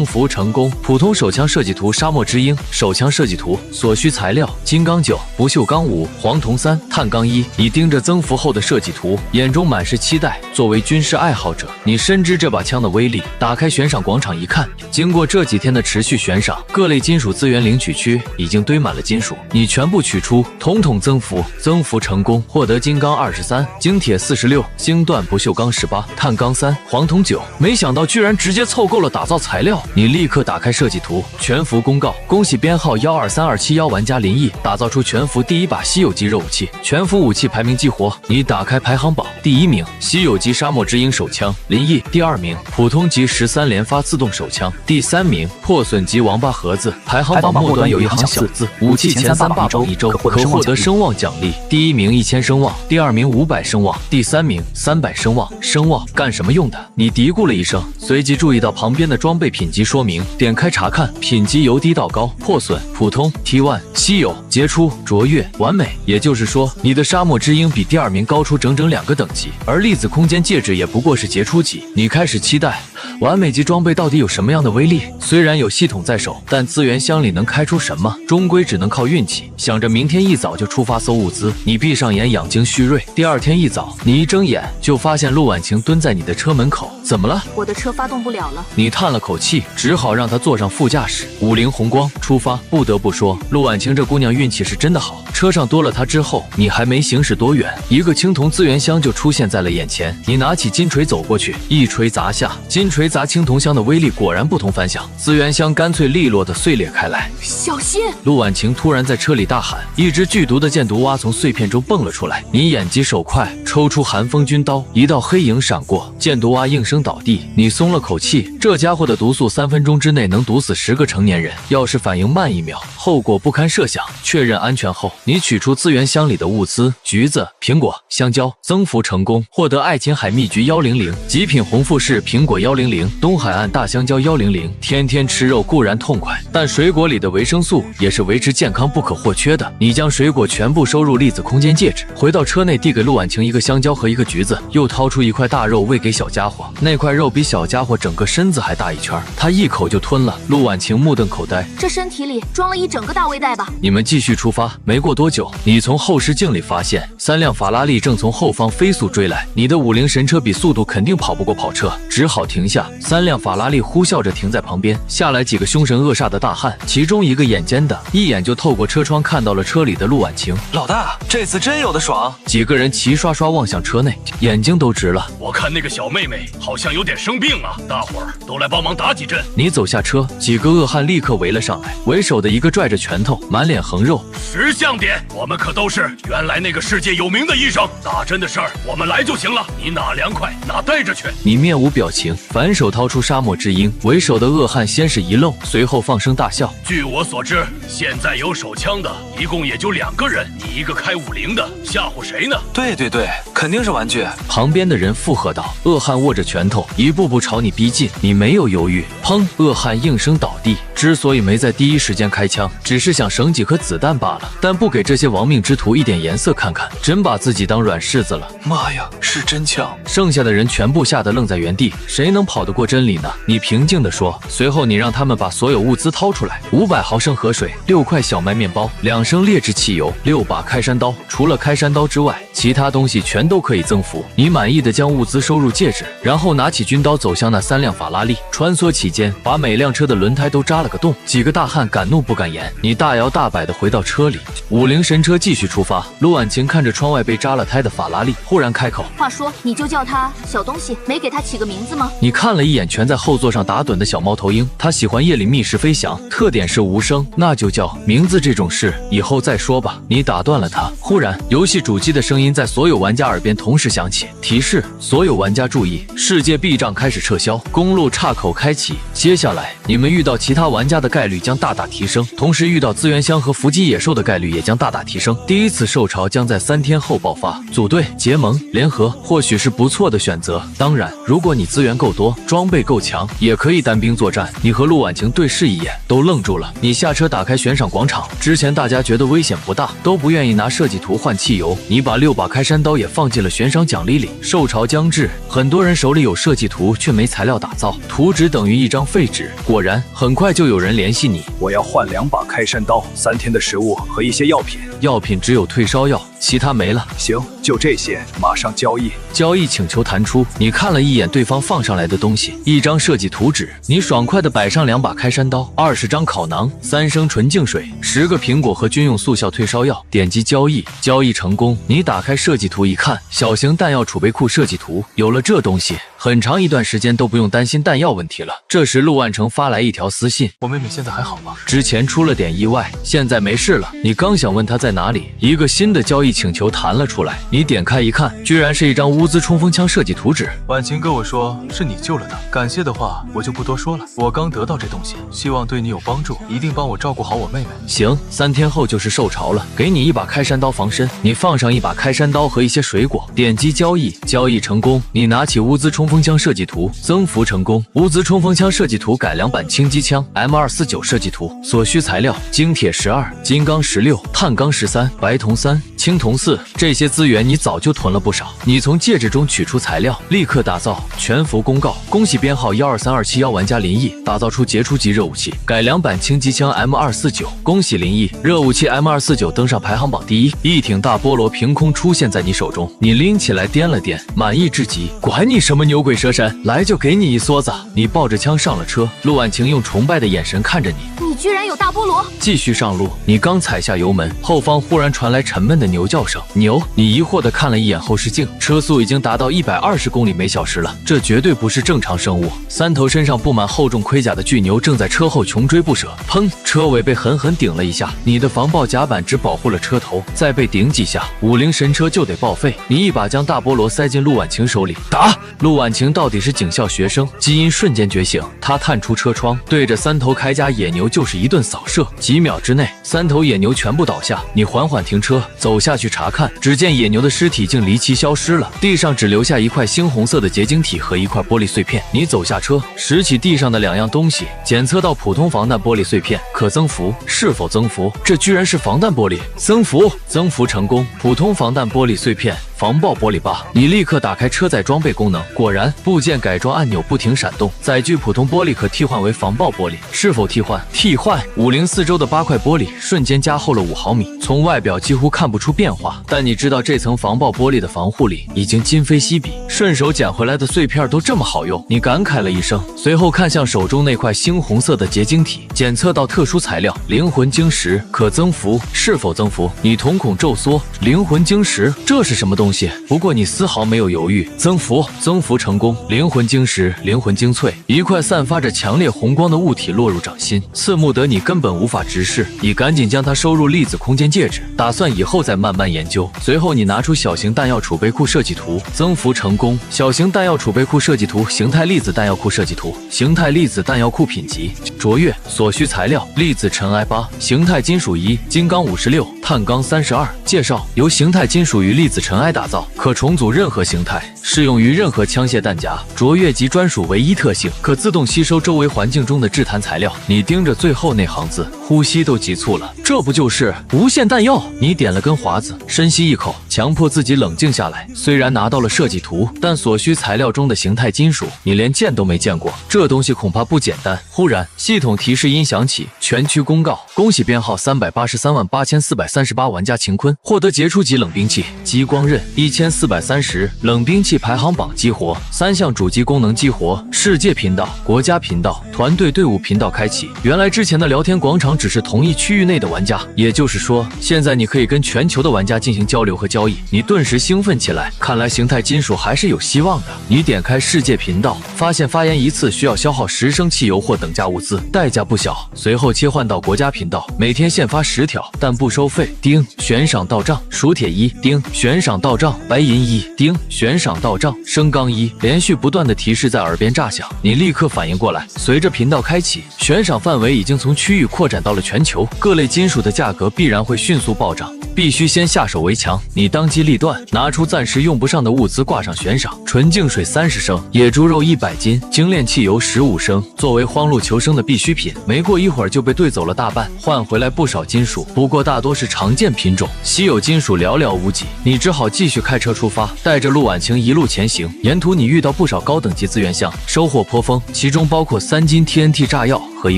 幅成功。普通手枪设计图沙漠之鹰，手枪设计图所需材料：金刚9、不锈钢5、黄铜3、碳钢1。你盯着增幅后的设计图，眼中满是期待。作为军事爱好者，你深知这把枪的威力。打开悬赏广场一看，经过这几天的持续悬赏，各类金属资源领取区已经堆满了金属，你全部取出，统统增幅。增幅成功，获得金刚23、精铁46、星段不锈钢18、碳钢3、黄铜9。没想到居然直接凑够了打造材料。你立刻打开设计图，全幅公告，恭喜编号123271玩家林毅打造出全幅第1把稀有级肉武器，全幅武器排名激活。你打开排行榜，第1名稀有级沙漠之鹰手枪林毅，第2名普通级13连发自动手枪，第3名破损级王八盒子。排行榜末端有一行小字：武器前3霸榜1周可获得声望奖励，第1名1000声望，第2名500声望，第3 3名300声望，声望干什么用的？你嘀咕了一声，随即注意到旁边的装备品级说明，点开查看，品级由低到高，破损、普通、T1、稀有、杰出、卓越、完美。也就是说，你的沙漠之鹰比第2名高出整整2个等级，而粒子空间戒指也不过是杰出级。你开始期待完美级装备到底有什么样的威力？虽然有系统在手，但资源箱里能开出什么，终归只能靠运气。想着明天一早就出发搜物资，你闭上眼养精蓄锐。第2天一早，你一睁眼就发现陆婉晴蹲在你的车门口。怎么了？我的车发动不了了。你叹了口气，只好让她坐上副驾驶。50红光出发。不得不说，陆婉晴这姑娘运气是真的好。车上多了她之后，你还没行驶多远，一个青铜资源箱就出现在了眼前。你拿起金锤走过去，一锤砸下，金锤砸青铜箱的威力果然不同凡响，资源箱干脆利落的碎裂开来。小心！陆婉晴突然在车里大喊，一只剧毒的箭毒蛙从碎片中蹦了出来。你眼疾手快，抽出寒风军刀，一道黑影闪过，箭毒蛙应声倒地。你松了口气，这家伙的毒素3分钟之内能毒死10个成年人，要是反应慢1秒，后果不堪设想。确认安全后，你取出资源箱里的物资，橘子、苹果、香蕉，增幅成功，获得爱琴海蜜橘100，极品红富士苹果100，东海岸大香蕉100。天天吃肉固然痛快，但水果里的维生素也是维持健康不可或缺的。你将水果全部收入粒子空间戒指，回到车内递给陆婉晴一个香蕉和一个橘子，又掏出一块大肉喂给小家伙。那块肉比小家伙整个身子还大一圈，他一口就吞了。陆婉晴目瞪口呆，这身体里装了一整个大胃袋吧？你们继续出发。没过多久，你从后视镜里发现3辆法拉利正从后方飞速追来，你的50神车比速度肯定跑不过跑车，只好停下。3辆法拉利呼啸着停在旁边，下来几个凶神恶煞的大汉，其中一个眼尖的一眼就透过车窗看到了车里的陆婉晴。老大，这次真有的爽！几个人齐刷刷望向车内，眼睛都直了。我看那个小妹妹好像有点生病啊，大伙儿都来帮忙打几针。你走下车，几个恶汉立刻围了上来，为首的一个拽着拳头，满脸横肉。识相点，我们可都是原来那个世界有名的医生，打针的事儿我们来就行了，你哪凉快哪带着去。你面无表情，反手掏出沙漠之鹰。为首的恶汉先是一愣，随后放声大笑。据我所知，现在有手枪的一共也就2个人，你一个开50的，吓唬谁呢？对，肯定是玩具。旁边的人附和道。恶汉握着拳头，一步步朝你逼近。你没有犹豫，砰！恶汉应声倒地。之所以没在第一时间开枪，只是想省几颗子弹罢了，但不给这些亡命之徒一点颜色看看，真把自己当软柿子了。妈呀，是真枪！剩下的人全部吓得愣在原地，谁能跑得过真理呢？你平静地说。随后你让他们把所有物资掏出来，500毫升河水，6块小麦面包，2升劣质汽油，6把开山刀。除了开山刀之外，其他东西全都可以增幅。你满意的将物资收入戒指，然后拿起军刀走向那3辆法拉利，穿梭其间，把每辆车的轮胎都扎了个洞。几个大汉敢怒不敢言，你大摇大摆地回到车里。50神车继续出发。陆婉晴看着窗外被扎了胎的法拉利，忽然开口：话说，你就叫他小东西，没给他起个名字吗？你看了一眼全在后座上打盹的小猫头鹰，它喜欢夜里觅食飞翔，特点是无声，那就叫名字这种事以后再说吧。你打断了他。忽然，游戏主机的声音在所有玩家耳边同时响起，提示所有玩家注意，世界避障开始撤销，公路岔口开启。接下来你们遇到其他玩家的概率将大大提升，同时遇到资源箱和伏击野兽的概率也将大大提升。第一次受潮将在3天后爆发。组队、结盟、联合或许是不错的选择，当然如果你资源够多，装备够强，也可以单兵作战。你和陆婉晴对视一眼，都愣住了。你下车打开悬赏广场，之前大家觉得危险不大，都不愿意拿设计图换汽油，你把6把开山刀也放进了悬赏奖励里。受潮将至，很多人手里有设计图却没材料打造，图纸等于一张废纸。果然很快就有人联系你，我要换2把开山刀，3天的食物和一些药品。药品只有退烧药，其他没了。行，就这些，马上交易。交易请求弹出。你看了一眼对方放上来的东西，一张设计图纸。你爽快地摆上2把开山刀，20张烤馕，3升纯净水，10个苹果和军用速效退烧药。点击交易，交易成功。你打开设计图一看，小型弹药储备库设计图。有了这东西，很长一段时间都不用担心弹药问题了。这时陆万成发来一条私信：我妹妹现在还好吗？之前出了点意外，现在没事了。你刚想问她在哪里，一个新的交易请求弹了出来，你点开一看，居然是一张乌兹冲锋枪设计图纸。婉晴跟我说是你救了她，感谢的话我就不多说了。我刚得到这东西，希望对你有帮助，一定帮我照顾好我妹妹。行，3天后就是受潮了，给你一把开山刀防身，你放上一把开山刀和一些水果，点击交易，交易成功，你拿起乌兹冲锋枪设计图，增幅成功。乌兹冲锋枪设计图改良版轻机枪 M249 设计图，所需材料：精铁12、金刚16、碳钢13、白铜3、青铜4。这些资源你早就囤了不少。你从戒指中取出材料，立刻打造。全服公告：恭喜编号123271玩家林毅打造出杰出级热武器改良版轻机枪 M249。恭喜林毅，热武器 M249登上排行榜第1。一挺大菠萝凭空出现在你手中，你拎起来掂了掂，满意至极。管你什么牛鬼蛇神，来就给你一梭子。你抱着枪上了车，陆婉晴用崇拜的眼神看着你。你居然有大菠萝！继续上路，你刚踩下油门，后方忽然传来沉闷的牛叫声。牛！你疑惑地看了一眼后视镜，车速已经达到120公里每小时了，这绝对不是正常生物。3头身上布满厚重盔甲的巨牛正在车后穷追不舍。砰！车尾被狠狠顶了一下，你的防爆甲板只保护了车头，再被顶几下，50神车就得报废。你一把将大菠萝塞进陆婉晴手里，打！陆婉晴到底是警校学生，基因瞬间觉醒，她探出车窗，对着3头铠甲野牛就是一顿扫射。几秒之内，3头野牛全部倒下。你缓缓停车，走下去查看，只见野牛的尸体竟离奇消失了，地上只留下一块猩红色的结晶体和一块玻璃碎片。你走下车，拾起地上的2样东西，检测到普通防弹玻璃碎片，可增幅，是否增幅？这居然是防弹玻璃，增幅，增幅成功，普通防弹玻璃碎片。防爆玻璃8，你立刻打开车载装备功能，果然部件改装按钮不停闪动，载具普通玻璃可替换为防爆玻璃，是否替换？替换。50四周的8块玻璃瞬间加厚了5毫米，从外表几乎看不出变化，但你知道这层防爆玻璃的防护力已经今非昔比，顺手捡回来的碎片都这么好用，你感慨了一声，随后看向手中那块猩红色的结晶体，检测到特殊材料灵魂晶石，可增幅，是否增幅？你瞳孔骤缩，灵魂晶石，这是什么东西？不过你丝毫没有犹豫，增幅，增幅成功，灵魂晶石，灵魂精粹，一块散发着强烈红光的物体落入掌心，刺目得你根本无法直视，你赶紧将它收入粒子空间戒指，打算以后再慢慢研究。随后你拿出小型弹药储备库设计图，增幅成功，小型弹药储备库设计图，形态粒子弹药库设计图，形态粒子弹药库品级卓越，所需材料粒子尘埃8，形态金属1，金刚56，碳钢32。介绍：由形态金属与粒子尘埃打造，可重组任何形态，适用于任何枪械弹夹，卓越级专属唯一特性，可自动吸收周围环境中的制碳材料。你盯着最后那行字，呼吸都急促了，这不就是无限弹药？你点了根华子，深吸一口，强迫自己冷静下来。虽然拿到了设计图，但所需材料中的形态金属，你连见都没见过，这东西恐怕不简单。忽然，系统提示音响起，全区公告：恭喜编号3838438玩家秦坤获得杰出级冷兵器激光刃1430，冷兵器排行榜激活，3项主机功能激活，世界频道、国家频道、团队队伍频道开启。原来之前的聊天广场只是同一区域内的玩家，也就是说，现在你可以跟全球的玩家进行交流和交易。你顿时兴奋起来，看来形态金属还是有希望的。你点开世界频道，发现发言一次需要消耗10升汽油或等价物资，代价不小。随后切换到国家频道，每天限发10条，但不收费。丁，悬赏到账，熟铁1，丁，悬赏到账，白银1，丁，悬赏到账，升钢1。连续不断的提示在耳边炸响，你立刻反应过来，随着频道开启，悬赏范围已经从区域扩展到了全球，各类金属的价格必然会迅速暴涨，必须先下手为强。你当机立断，拿出暂时用不上的物资挂上悬赏：纯净水30升，野猪肉100斤，精炼汽油15升，作为荒路求生的必需品。没过一会儿就被兑走了大半，换回来不少金属，不过大多是常见品种，稀有金属寥寥无几。你只好继续开车出发，带着陆婉晴一路前行。沿途你遇到不少高等级资源箱，收获颇丰，其中包括3斤 TNT 炸药和一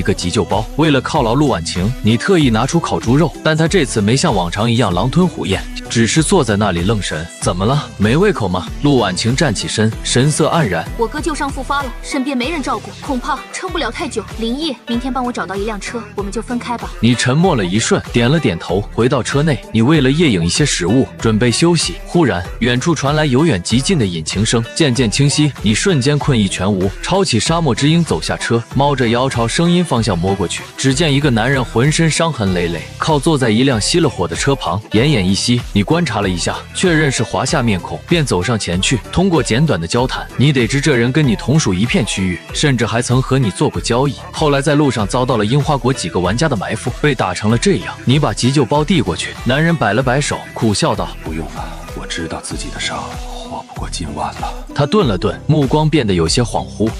个急救包。为了犒劳陆婉晴，你特意拿出烤猪肉，但她这次没像往常一样狼吞虎咽，只是坐在那里愣神。怎么了？没胃口吗？陆婉晴站起身，神色黯然。我哥旧伤复发了，身边没人照顾，恐怕撑不了太久。林毅，明天帮我找到一辆车，我们就分开吧。你沉默了一瞬，点了点头。回到车内，你为了夜影一些食物，准备休息。忽然，远处传来由远及近的引擎声，渐渐清晰。你瞬间困意全无，抄起沙漠之鹰走下车，猫着腰朝声音音方向摸过去，只见一个男人浑身伤痕累累，靠坐在一辆熄了火的车旁，奄奄一息。你观察了一下，确认是华夏面孔，便走上前去。通过简短的交谈，你得知这人跟你同属一片区域，甚至还曾和你做过交易。后来在路上遭到了樱花国几个玩家的埋伏，被打成了这样。你把急救包递过去，男人摆了摆手，苦笑道：“不用了，我知道自己的伤活不过今晚了。”他顿了顿，目光变得有些恍惚。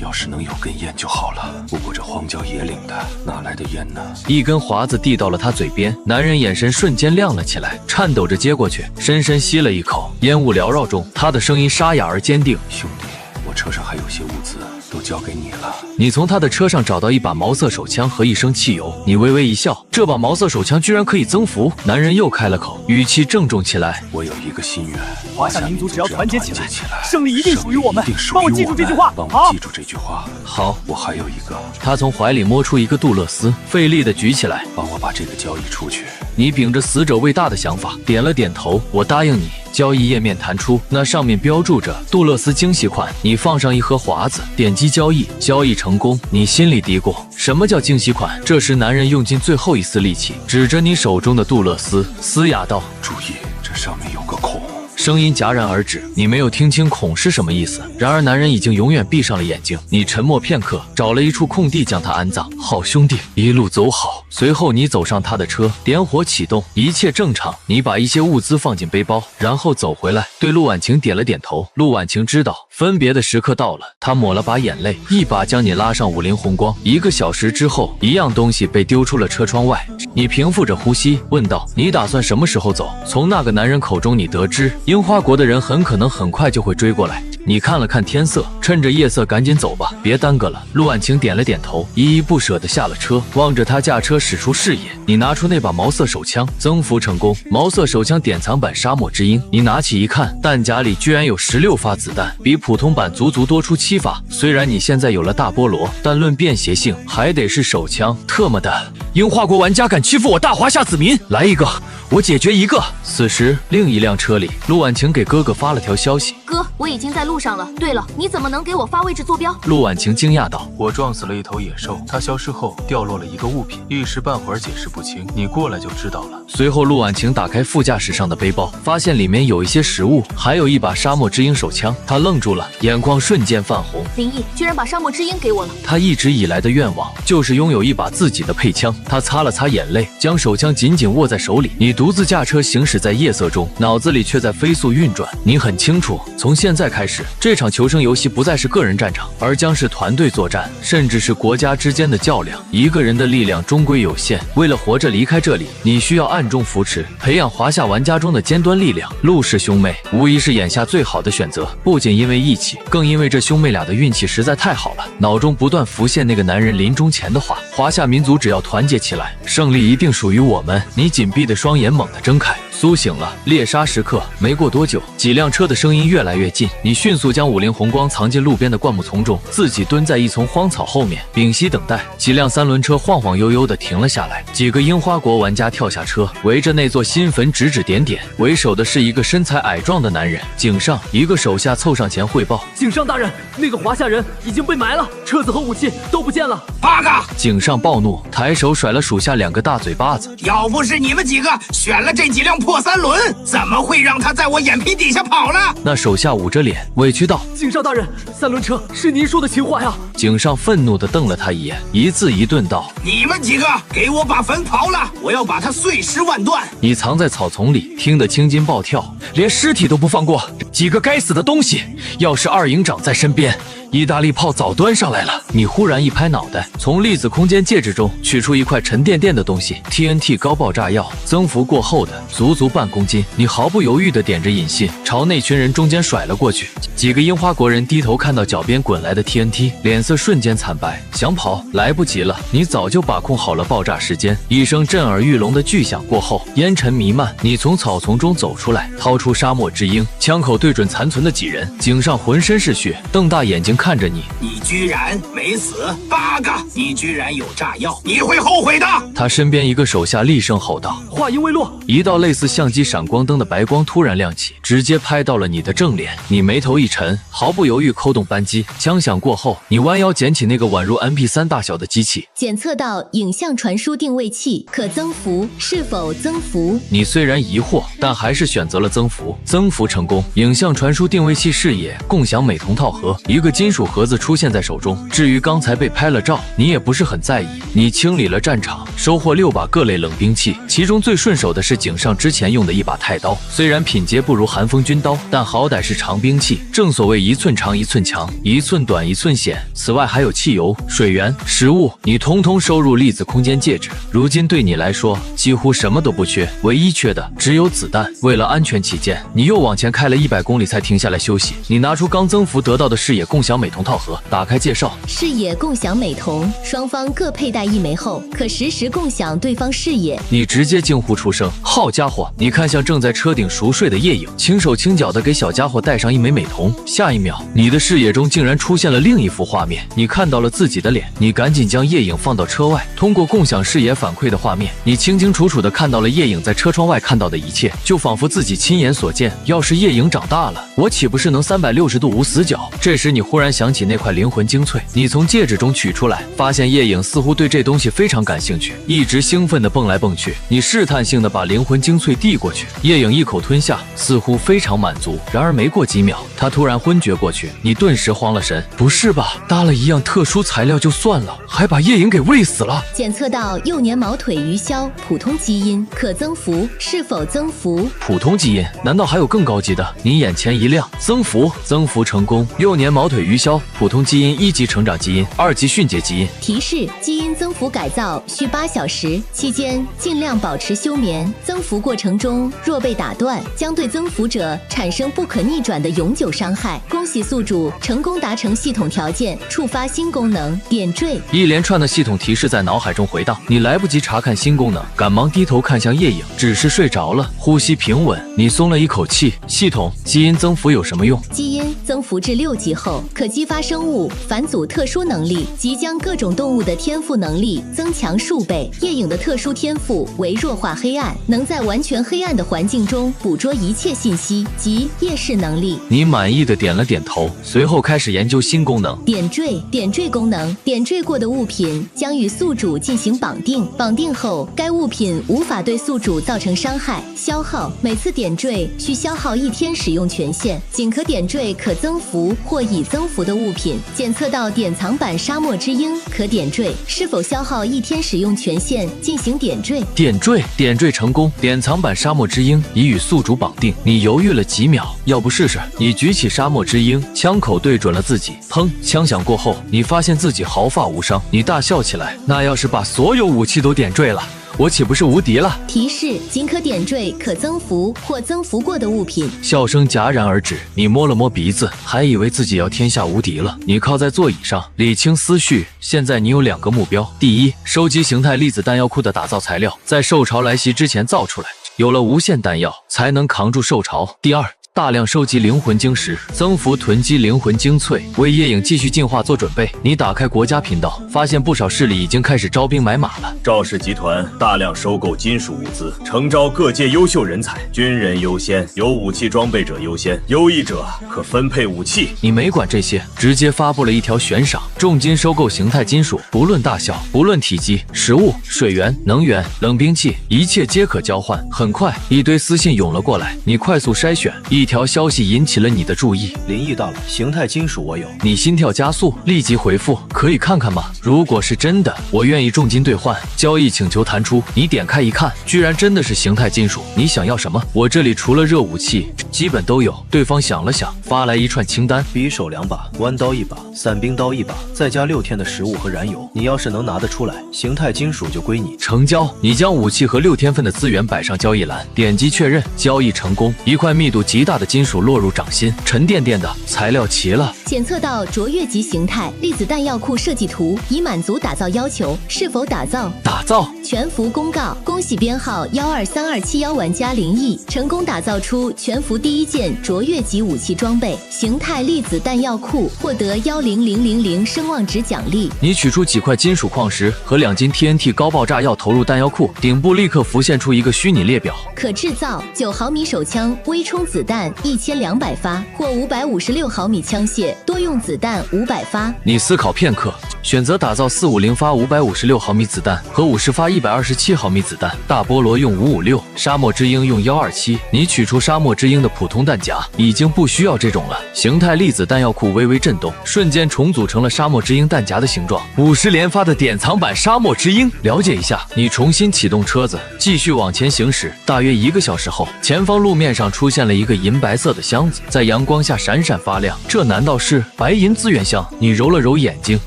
要是能有根烟就好了。不过这荒郊野岭的，哪来的烟呢？一根华子递到了他嘴边，男人眼神瞬间亮了起来，颤抖着接过去，深深吸了一口，烟雾缭绕中，他的声音沙哑而坚定：“兄弟，我车上还有些物资，都交给你了。”你从他的车上找到一把毛瑟手枪和一升汽油，你微微一笑，这把毛瑟手枪居然可以增幅。男人又开了口，语气郑重起来：“我有一个心愿，华夏民族只要团结起来，胜利一定属于我们。帮我记住这句话，帮我记住这句话。好，我还有一个。”他从怀里摸出一个杜勒斯，费力地举起来：“帮我把这个交易出去。”你秉着死者为大的想法，点了点头：“我答应你。”交易页面弹出，那上面标注着杜勒斯惊喜款。你放上一盒华子，点击交易，交易成功。你心里嘀咕：什么叫惊喜款？这时男人用尽最后一丝力气，指着你手中的杜勒斯，嘶哑道：“注意，这上面有个孔。”声音戛然而止，你没有听清孔是什么意思。然而男人已经永远闭上了眼睛。你沉默片刻，找了一处空地将他安葬。好兄弟，一路走好。随后你走上他的车，点火启动，一切正常。你把一些物资放进背包，然后走回来，对陆婉晴点了点头。陆婉晴知道分别的时刻到了，她抹了把眼泪，一把将你拉上武林红光。1个小时之后，一样东西被丢出了车窗外。你平复着呼吸，问道：“你打算什么时候走？”从那个男人口中你得知，樱花国的人很可能很快就会追过来。你看了看天色，趁着夜色赶紧走吧，别耽搁了。陆婉晴点了点头，依依不舍地下了车，望着他驾车驶出视野。你拿出那把毛瑟手枪，增幅成功。毛瑟手枪典藏版沙漠之鹰，你拿起一看，弹夹里居然有16发子弹，比普通版足足多出7发。虽然你现在有了大菠萝，但论便携性，还得是手枪。特么的，樱花国玩家敢欺负我大华夏子民，来一个，我解决一个。此时，另一辆车里，陆婉晴给哥哥发了条消息：“哥，我已经在路上了。对了，你怎么能给我发位置坐标？”陆婉晴惊讶道：“我撞死了一头野兽，它消失后掉落了一个物品，一时半会儿解释不清，你过来就知道了。”随后，陆婉晴打开副驾驶上的背包，发现里面有一些食物，还有一把沙漠之鹰手枪。她愣住了，眼眶瞬间泛红。林毅居然把沙漠之鹰给我了。她一直以来的愿望就是拥有一把自己的配枪。她擦了擦眼泪，将手枪紧紧握在手里。你独自驾车行驶在夜色中，脑子里却在飞速运转。你很清楚，从现在开始，这场求生游戏不再是个人战场，而将是团队作战，甚至是国家之间的较量。一个人的力量终归有限，为了活着离开这里，你需要暗中扶持，培养华夏玩家中的尖端力量。陆氏兄妹无疑是眼下最好的选择，不仅因为义气，更因为这兄妹俩的运气实在太好了。脑中不断浮现那个男人临终前的话：华夏民族只要团结起来，胜利一定属于我们。你紧闭的双眼猛地睁开，苏醒了。猎杀时刻。没过多久，几辆车的声音越来越近，你迅速将武林红光藏进路边的灌木丛中，自己蹲在一丛荒草后面，屏息等待。几辆3轮车晃晃悠悠地停了下来，几个樱花国玩家跳下车，围着那座新坟指指点点。为首的是一个身材矮壮的男人，井上。一个手下凑上前汇报：井上大人，那个华夏人已经被埋了，车子和武器都不见了。八个！井上暴怒，抬手甩了属下2个大嘴巴子。要不是你们几个选了这几辆破3轮，怎么会让他在我眼皮底下跑呢？那手下捂着脸委屈道：井上大人，3轮车是您说的情话呀。井上愤怒地瞪了他一眼，一字一顿道：你们几个给我把坟刨了，我要把它碎尸万段。你藏在草丛里，听得青筋暴跳，连尸体都不放过，几个该死的东西！要是2营长在身边，意大利炮早端上来了。你忽然一拍脑袋，从粒子空间戒指中取出一块沉甸甸的东西 ，TNT 高爆炸药，增幅过厚的，足足半公斤。你毫不犹豫地点着引信，朝那群人中间甩了过去。几个樱花国人低头看到脚边滚来的 TNT， 脸色瞬间惨白，想跑来不及了。你早就把控好了爆炸时间。一声震耳欲聋的巨响过后，烟尘弥漫。你从草丛中走出来，掏出沙漠之鹰，枪口对准残存的几人。井上浑身是血，瞪大眼睛看着你。你居然没死，8个！你居然有炸药，你会后悔的！他身边一个手下厉声吼道。话音未落，一道类似相机闪光灯的白光突然亮起，直接拍到了你的正脸。你眉头一沉，毫不犹豫扣动扳机。枪响过后，你弯腰捡起那个宛如 MP3 大小的机器，检测到影像传输定位器可增幅，是否增幅？你虽然疑惑，但还是选择了增幅。增幅成功，影像传输定位器视野共享美瞳套盒，一个金属盒子出现在手中。至于刚才被拍了照，你也不是很在意。你清理了战场，收获6把各类冷兵器，其中最顺手的是井上之前用的一把太刀，虽然品阶不如寒风军刀，但好歹是长兵器。正所谓1寸长1寸强，1寸短1寸险。此外还有汽油、水源、食物，你通通收入粒子空间戒指。如今对你来说几乎什么都不缺，唯一缺的只有子弹。为了安全起见，你又往前开了100公里才停下来休息。你拿出刚增幅得到的视野共享美瞳套盒，打开介绍。视野共享美瞳，双方各佩戴1枚后，可实时共享对方视野。你直接惊呼出声，好家伙！你看向正在车顶熟睡的夜影，轻手轻脚的给小家伙戴上1枚美瞳。下一秒，你的视野中竟然出现了另一幅画面，你看到了自己的脸。你赶紧将夜影放到车外，通过共享视野反馈的画面，你清清楚楚的看到了夜影在车窗外看到的一切，就仿佛自己亲眼所见。要是夜影长大了，我岂不是能360度无死角？这时你忽然想起那块灵魂精粹，你从戒指中取出来，发现夜影似乎对这东西非常感兴趣，一直兴奋的蹦来蹦去。你试探性的把灵魂精粹递过去，夜影一口吞下，似乎非常满足。然而没过几秒，他突然昏厥过去，你顿时慌了神。不是吧，搭了一样特殊材料就算了，还把夜影给喂死了。检测到幼年毛腿鱼鸮普通基因，可增幅，是否增幅？普通基因？难道还有更高级的？你眼前一亮，增幅，增幅成功。幼年毛腿鱼鸮普通基因1级成长基因，2级迅捷基因。提示：基因增幅改造需8小时，期间尽量保持休眠。增幅过程中若被打断，将对增幅者产生不可逆转的永久伤害。恭喜宿主成功达成系统条件，触发新功能点缀。一连串的系统提示在脑海中回荡，你来不及查看新功能，赶忙低头看向夜影，只是睡着了，呼吸平稳，你松了一口气。系统，基因增幅有什么用？基因增幅至6级后，可激发生物返祖特殊能力，即将各种动物的天赋能力增强数倍。夜影的特殊天赋为弱化黑暗，能在完全黑暗的环境中捕捉一切信息，即夜视能力。你满意的点了点头，随后开始研究新功能。点缀，点缀功能，点缀过的物品将与宿主进行绑定，绑定后该物品无法对宿主造成伤害。消耗，每次点缀需消耗1天使用权限，仅可点缀可增幅或已增幅的物品。检测到典藏版沙漠之鹰可点缀，是否消耗1天使用权限进行点缀？点缀成功，典藏版沙漠之鹰已与宿主绑定。你犹豫了几秒，要不试试？你举起沙漠之鹰，枪口对准了自己，砰！枪响过后，你发现自己毫发无伤，你大笑起来。那要是把所有武器都点缀了，我岂不是无敌了？提示：仅可点缀可增幅或增幅过的物品。笑声戛然而止，你摸了摸鼻子，还以为自己要天下无敌了。你靠在座椅上，理清思绪。现在你有2个目标：第一，收集形态粒子弹药库的打造材料，在兽潮来袭之前造出来，有了无限弹药才能扛住兽潮。第二，大量收集灵魂晶石，增幅囤积灵魂精粹，为夜影继续进化做准备。你打开国家频道，发现不少势力已经开始招兵买马了。赵氏集团大量收购金属物资，诚招各界优秀人才，军人优先，有武器装备者优先，优异者可分配武器。你没管这些，直接发布了一条悬赏：重金收购形态金属，不论大小，不论体积，食物、水源、能源、冷兵器，一切皆可交换。很快，一堆私信涌了过来，你快速筛选。一条消息引起了你的注意。林毅到了，形态金属我有。你心跳加速，立即回复：可以看看吗？如果是真的，我愿意重金兑换。交易请求弹出。你点开一看，居然真的是形态金属。你想要什么？我这里除了热武器，基本都有。对方想了想，发来一串清单：匕首2把，弯刀1把，伞兵刀1把，再加6天的食物和燃油。你要是能拿得出来，形态金属就归你。成交！你将武器和6天份的资源摆上交易栏，点击确认，交易成功。一块密度极大的金属落入掌心，沉甸甸的，材料齐了。检测到卓越级形态粒子弹药库设计图，已满足打造要求，是否打造？打造。全服公告：恭喜编号123271玩家林毅成功打造出全服第1件卓越级武器装备形态粒子弹药库，获得10000声望值奖励。你取出几块金属矿石和2斤 TNT 高爆炸药投入弹药库，顶部立刻浮现出一个虚拟列表，可制造9毫米手枪微冲子弹1200发或556毫米枪械多用子弹500发。你思考片刻，选择打造450发556毫米子弹和50发127毫米子弹。大菠萝用556，沙漠之鹰用127。你取出沙漠之鹰的普通弹夹，已经不需要这种了。形态粒子弹药库微微震动，瞬间重组成了沙漠之鹰弹夹的形状。50连发的典藏版沙漠之鹰。了解一下，你重新启动车子，继续往前行驶。大约1个小时后，前方路面上出现了一个银白色的箱子，在阳光下闪闪发亮。这难道是白银资源箱？你揉了揉眼睛，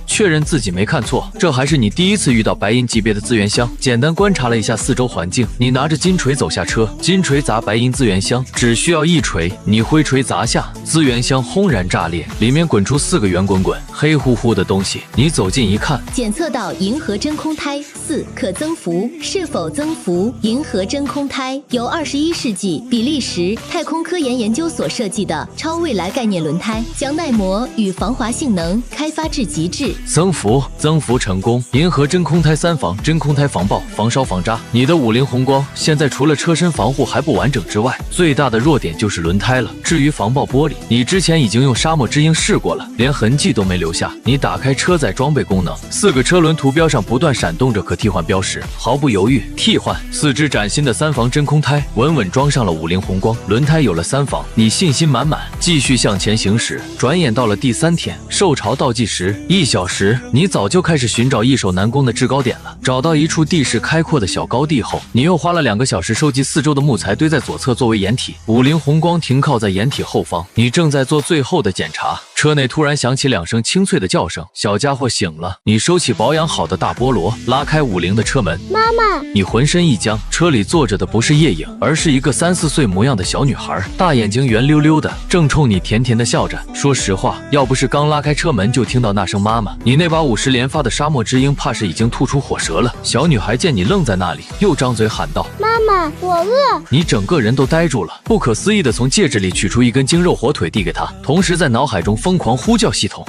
确认自己没看错，这还是你第一次遇到白银级别的资源箱。简单观察了一下四周环境，你拿着金锤走下车，金锤砸白银资源箱，只需要一锤，你挥锤砸下，资源箱轰然炸裂，里面滚出4个圆滚滚、黑乎乎的东西。你走近一看，检测到银河真空胎4可增幅，是否增幅？银河真空胎由21世纪比利时太空科研研究所设计的超未来概念轮胎，将耐磨与防滑性能开发至极致。增幅成功。银河真空胎3防：真空胎防爆、防烧、防扎。你的50红光现在除了车身防护还不完整之外，最大的弱点就是轮胎了。至于防爆玻璃，你之前已经用沙漠之鹰试过了，连痕迹都没留下。你打开车载装备功能，4个车轮图标上不断闪动着可替换标识，毫不犹豫替换。4只崭新的3防真空胎稳稳装上了50红光，轮胎有了3防，你信心满满，继续向前行驶。转眼到了第3天，受潮倒计时1小时，你早就开始寻找易守难攻的制高点了。找到一处地势开阔的小高地后，你又花了2个小时收集4周的木材堆在左侧作为掩体。50红光停靠在掩体后方，你正在做最后的检查。车内突然响起2声清脆的叫声，小家伙醒了。你收起保养好的大菠萝，拉开50的车门。妈妈，你浑身一僵，车里坐着的不是叶影，而是一个3、4岁模样的小女孩，大眼睛圆溜溜的，正冲你甜甜的笑着。说实话，要不是刚拉开车门就听到那声妈妈，你那把50连发的沙漠之鹰怕是已经吐出火舌了。小女孩见你愣在那里，又张嘴喊道：妈妈，我饿。你整个人都呆住了，不可思议的从戒指里取出一根精肉火腿递给她，同时在脑海中疯狂呼叫系统，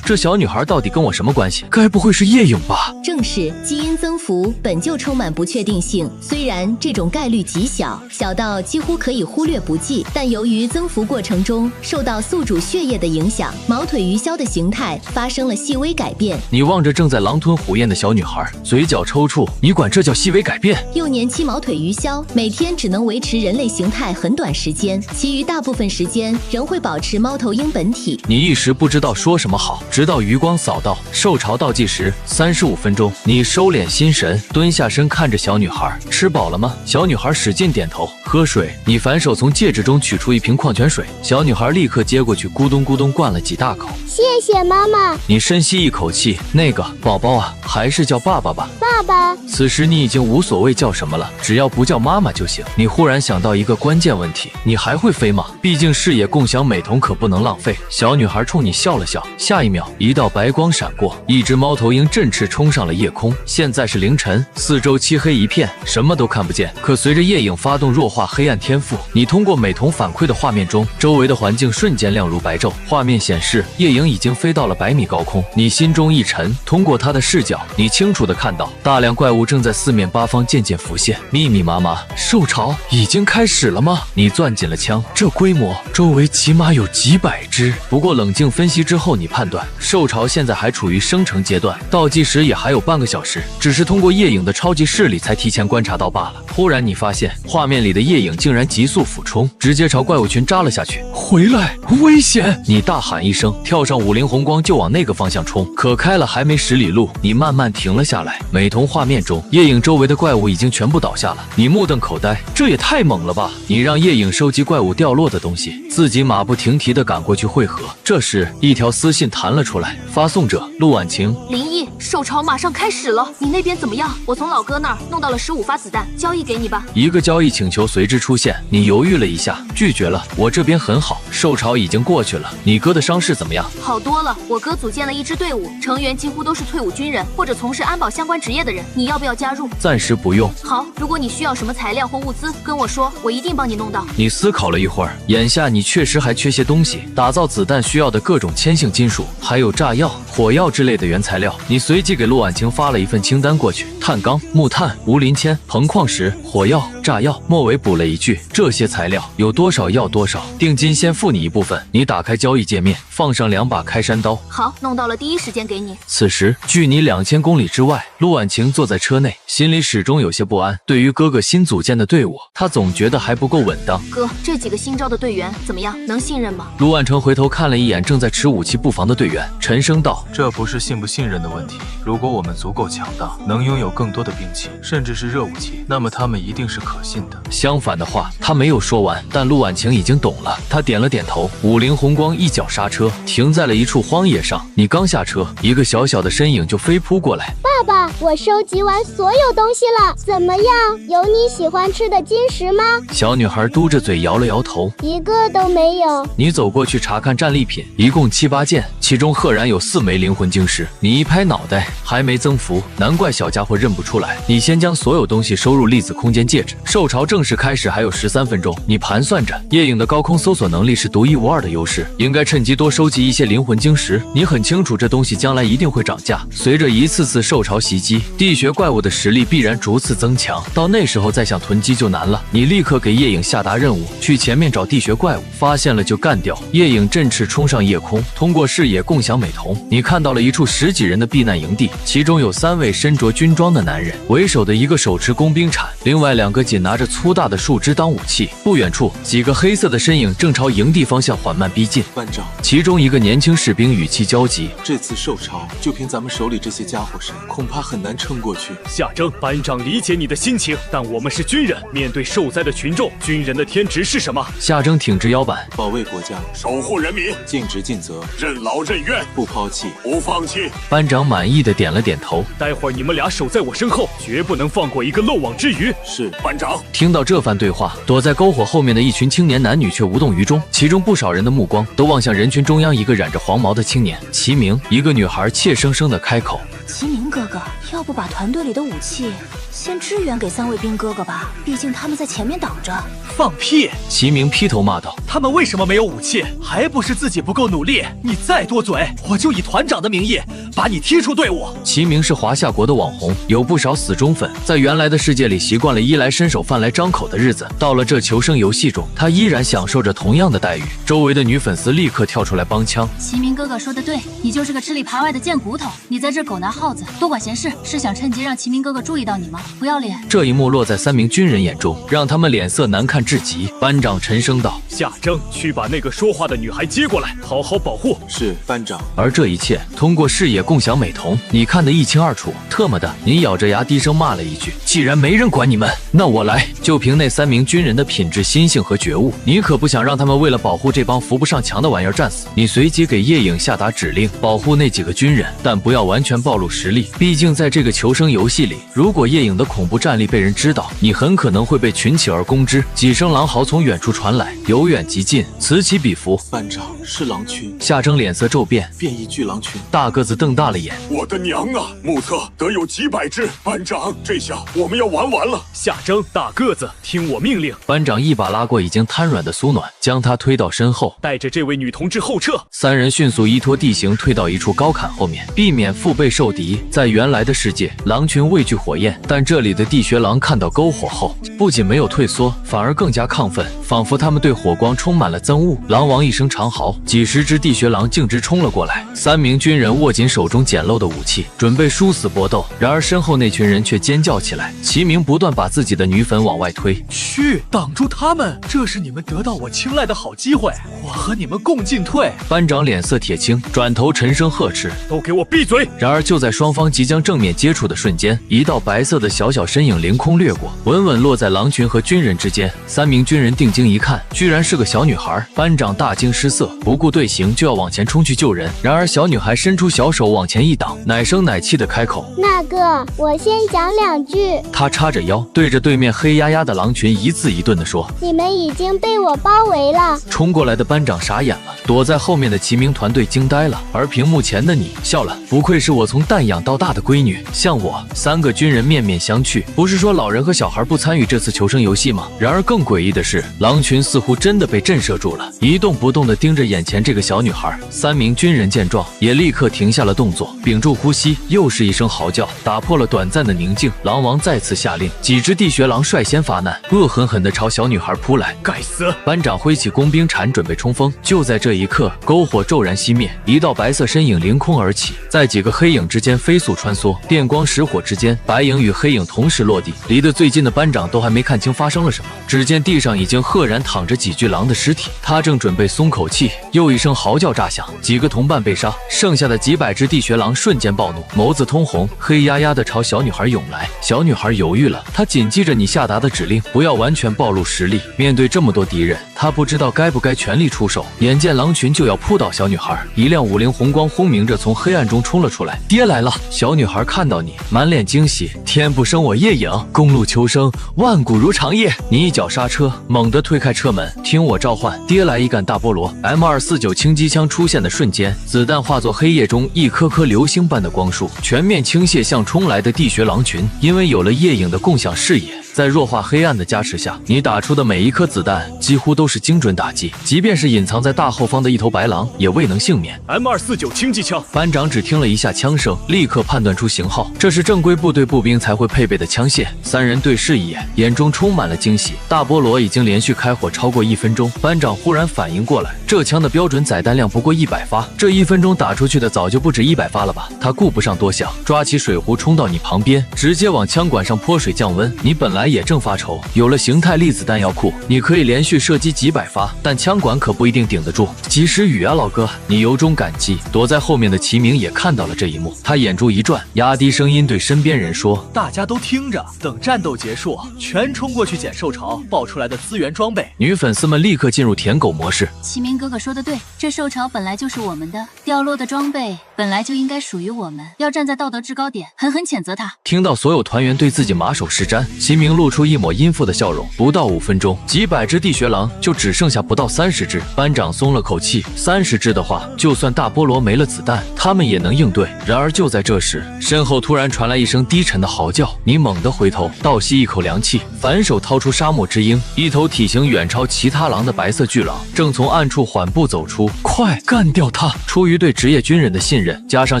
这小女孩到底跟我什么关系？该不会是叶影吧？正是，基因增幅本就充满不确定性，虽然这种概率极小，小到几乎可以忽略不计，但由于增幅过程中受到宿主血液的影响，毛腿鱼鸮的形态发生了细微改变。你望着正在狼吞虎咽的小女孩，嘴角抽搐，你管这叫细微改变？幼年期毛腿鱼鸮每天只能维持人类形态很短时间，其余大部分时间仍会保持猫头鹰本体。你一时不知道说什么好，直到余光扫到受潮倒计时35分钟，你收敛心神，蹲下身看着小女孩，吃饱了吗？小女孩使劲点头。喝水。你反手从戒指中取出一瓶矿泉水，小女孩立刻接过去，咕咚咕咚灌了几大口。谢谢妈妈。你深吸一口气，那个宝宝啊，还是叫爸爸吧。爸爸。此时你已经无所谓叫什么了，只要不叫妈妈就行。你忽然想到一个关键问题，你还会飞吗？毕竟视野共享美瞳可不能浪费。小女孩冲你笑了笑，下一秒一道白光闪过，一只猫头鹰振翅冲上了夜空。现在是凌晨，四周漆黑一片，什么都看不见。可随着夜影发动弱化黑暗天赋，你通过美瞳反馈的画面中，周围的环境瞬间亮如白昼。画面显示，夜影已经飞到了100米高空。你心中一沉，通过他的视角，你清楚地看到大量怪物正在四面八方渐渐浮现，密密麻麻。受潮已经开始了吗？你攥紧了枪，这规模，周围起码有几百只。不过冷静分析之后，你判断受潮现在还处于生成阶段，倒计时也还有半个小时，只是通过夜影的超级视力才提前观察到罢了。忽然你发现画面里的夜影竟然急速俯冲，直接朝怪物群扎了下去。回来，危险！你大喊一声，跳上50红光就往那个方向冲。可开了还没10里路，你慢慢停了下来。美瞳画面中，夜影周围的怪物已经全部倒下了，你目瞪口呆，这也太猛了吧！你让夜影收集怪物掉落的东西，自己马不停蹄地赶过去汇合。这时，一条私信弹了出来，发送者陆婉晴。林毅，受潮马上开始了，你那边怎么样？我从老哥那儿弄到了15发子弹，交易给你吧。一个交易请求随之出现，你犹豫了一下，拒绝了。我这边很好，受潮已经过去了。你哥的伤势怎么样？好多了，我哥组建了一支队伍，成员几乎都是退伍军人或者从事安保相关职业的人，你要不要加入？暂时不用。好，如果你需要什么材料或物资，跟我说，我一定帮你弄到。你思考了一会儿，眼下你确实还缺些东西，打造子弹需要的各种铅性金属，还有炸药、火药之类的原材料。你随即给陆婉晴发了一份清单过去：碳钢、木炭、无磷铅、硼矿石、火药、炸药。末尾补了一句：这些材料有多少要多少，定金先付你一部分。你打开交易界面，放上2把开山刀。好，弄到了，第一时间给你。此时距你2000公里之外，陆婉晴坐在车内，心里始终有些不安。对于哥哥新组建的队伍，他总觉得还不够稳当。哥，这几个新招的队员怎么样？能信任吗？陆婉成回头看了一眼正在持武器布防的队员，沉声道：这不是信不信任的问题，如果我们足够强大，能拥有更多的兵器，甚至是热武器，那么他们一定是可信的。相反的话他没有说完，但陆婉晴已经懂了。他点了点头，五菱宏光一脚刹车，停在了一处荒野上。你刚下车，一个小小的身影就飞扑过来。爸爸，我收集完所有东西了，怎么样？有你喜欢吃的金石吗？小女孩嘟着嘴摇了摇头，一个都没有。你走过去查看战利品，一共7、8件，其中赫然有4枚灵魂晶石。你一拍脑袋，还没增幅，难怪小家伙认不出来。你先将所有东西收入粒子空间戒指。受潮正式开始还有13分钟，你盘算着夜影的高空搜索能力是独一无二的优势，应该趁机多收集一些灵魂晶石。你很清楚这东西将来一定会涨价，随着一次次受潮袭击，地穴怪物的实力必然逐次增强，到那时候再想囤积就难了。你立刻给夜影下达任务，去前面找地穴怪物，发现了就干掉。夜影振翅冲上夜空，通过视野共享美瞳，你看到了一处10几人的避难营地，其中有3位身着军装的男人，为首的一个手持工兵铲，另外2个仅拿着粗大的树枝当武器。不远处，几个黑色的身影正朝营地方向缓慢逼近。班长，其中一个年轻士兵语气焦急：这次受潮，就凭咱们手里这些家伙身，恐怕很难撑过去。夏征，班长理解你的心情，但我们是军人，面对受灾的群众，军人的天职是什么？夏征挺直腰板，保卫国家，守护人民，尽职尽责，任劳任怨，不抛弃，不放弃。班长满意的点了点头。待会儿你们俩守在我身后，绝不能放过一个漏网之鱼。是，班长。听到这番对话，躲在篝火后面的一群青年男女却无动于衷，其中不少人的目光都望向人群中央一个染着黄毛的青年齐明。一个女孩怯生生的开口：齐明哥哥，要不把团队里的武器先支援给3位兵哥哥吧，毕竟他们在前面挡着。放屁！齐明劈头骂道：他们为什么没有武器？还不是自己不够努力？你再多嘴，我就以团长的名义把你踢出队伍。齐明是华夏国的网红，有不少死忠粉，在原来的世界里习惯了衣来伸手饭来张口的日子，到了这求生游戏中，他依然享受着同样的待遇。周围的女粉丝立刻跳出来帮腔：齐明哥哥说的对，你就是个吃里扒外的贱骨头，你在这狗拿耗子，多管闲事，是想趁机让齐明哥哥注意到你吗？不要脸！这一幕落在3名军人眼中，让他们脸色难看至极。班长沉声道：夏征，去把那个说话的女孩接过来，好好保护。是，班长。而这一切通过视野共享美瞳，你看得一清二楚。特么的！你咬着牙低声骂了一句：既然没人管你们，那我来。就凭那3名军人的品质、心性和觉悟，你可不想让他们为了保护这帮扶不上墙的玩意儿战死。你随即给夜影下达指令，保护那几个军人，但不要完全暴露实力。毕竟在这个求生游戏里，如果夜影的恐怖战力被人知道，你很可能会被群起而攻之。几声狼嚎从远处传来，由远及近，此起彼伏。班长，是狼群。夏征脸色骤变，变异巨狼群。大个子瞪大了眼，我的娘啊！目测得有几百只。班长，这下我们要玩完了。夏征，大个子，听我命令。班长一把拉过已经瘫软的苏暖，将他推到身后，带着这位女同志后撤。 3人迅速依托地形退到一处高坎后面，避免腹背受敌。在原来的的世界，狼群畏惧火焰，但这里的地穴狼看到篝火后，不仅没有退缩，反而更加亢奋，仿佛他们对火光充满了憎恶。狼王一声长嚎，几十只地穴狼径直冲了过来。3名军人握紧手中简陋的武器，准备殊死搏斗。然而身后那群人却尖叫起来，齐鸣不断把自己的女粉往外推。去，挡住他们！这是你们得到我青睐的好机会，我和你们共进退。班长脸色铁青，转头沉声呵斥：“都给我闭嘴！”然而就在双方即将正面接触的瞬间，一道白色的小身影凌空掠过，稳稳落在狼群和军人之间。3名军人定睛一看，居然是个小女孩。班长大惊失色，不顾队形就要往前冲去救人。然而小女孩伸出小手往前一挡，奶声奶气的开口：“那个，我先讲2句。”她叉着腰，对着对面黑压压的狼群一字一顿地说：“你们已经被我包围了。”冲过来的班长傻眼了，躲在后面的齐鸣团队惊呆了，而屏幕前的你笑了，不愧是我从蛋养到大的闺女，像我。3个军人面面相觑，不是说老人和小孩不参与这次求生游戏吗？然而更诡异的是，狼群似乎真的被震慑住了，一动不动地盯着眼前这个小女孩。3名军人见状，也立刻停下了动作，屏住呼吸，又是一声嚎叫，打破了短暂的宁静。狼王再次下令，几只地穴狼率先发难，恶狠狠地朝小女孩扑来。该死！班长挥起工兵铲准备冲锋，就在这一刻，篝火骤然熄灭，一道白色身影凌空而起，在几个黑影之间飞速穿梭，电光石火之间，白影与黑影同时落地，离得最近的班长都还没看清发生了什么，只见地上已经赫然躺着几具狼的尸体，他正准备松口气，又一声嚎叫炸响，几个同伴被杀，剩下的几百只地穴狼瞬间暴怒，眸子通红，黑压压的朝小女孩涌来。小女孩犹豫了，她谨记着你下达的指令，不要完全暴露实力。面对这么多敌人，她不知道该不该全力出手。眼见狼群就要扑倒小女孩，一辆50红光轰鸣着从黑暗中冲了出来。爹来了！小女孩看到你，满脸惊喜。天不生我夜影，公路求生，万古如长夜。你一脚刹车，猛地推开车门，听我召唤，爹来一杆大菠萝。M249轻机枪出现的瞬间，子弹化作黑夜中一颗颗流星般的光束，全面倾泻向冲来的地穴狼群。因为有了夜影的共享视野，在弱化黑暗的加持下，你打出的每一颗子弹几乎都是精准打击，即便是隐藏在大后方的一头白狼也未能幸免。M249轻机枪，班长只听了一下枪声，立刻判断出型号，这是正规部队步兵才会配备的枪械。3人对视一眼，眼中充满了惊喜。大菠萝已经连续开火超过1分钟，班长忽然反应过来，这枪的标准载弹量不过100发，这1分钟打出去的早就不止100发了吧？他顾不上多想，抓起水壶冲到你旁边，直接往枪管上泼水降温。你本来也正发愁，有了形态粒子弹药库，你可以连续射击几百发，但枪管可不一定顶得住。及时雨啊，老哥！你由衷感激。躲在后面的齐鸣也看到了这一幕，他眼珠一转，压低声音对身边人说：“大家都听着，等战斗结束，全冲过去捡受潮爆出来的资源装备。”女粉丝们立刻进入舔狗模式。齐鸣哥哥说的对，这受潮本来就是我们的，掉落的装备本来就应该属于我们，要站在道德制高点，狠狠谴责他。听到所有团员对自己马首是瞻，齐鸣露出一抹阴妇的笑容。不到5分钟，几百只地穴狼就只剩下不到30只，班长松了口气，30只的话，就算大菠萝没了子弹，他们也能应对。然而就在这时，身后突然传来一声低沉的嚎叫，你猛地回头，倒吸一口凉气，反手掏出沙漠之鹰，一头体型远超其他狼的白色巨狼正从暗处缓步走出，快干掉他！出于对职业军人的信任，加上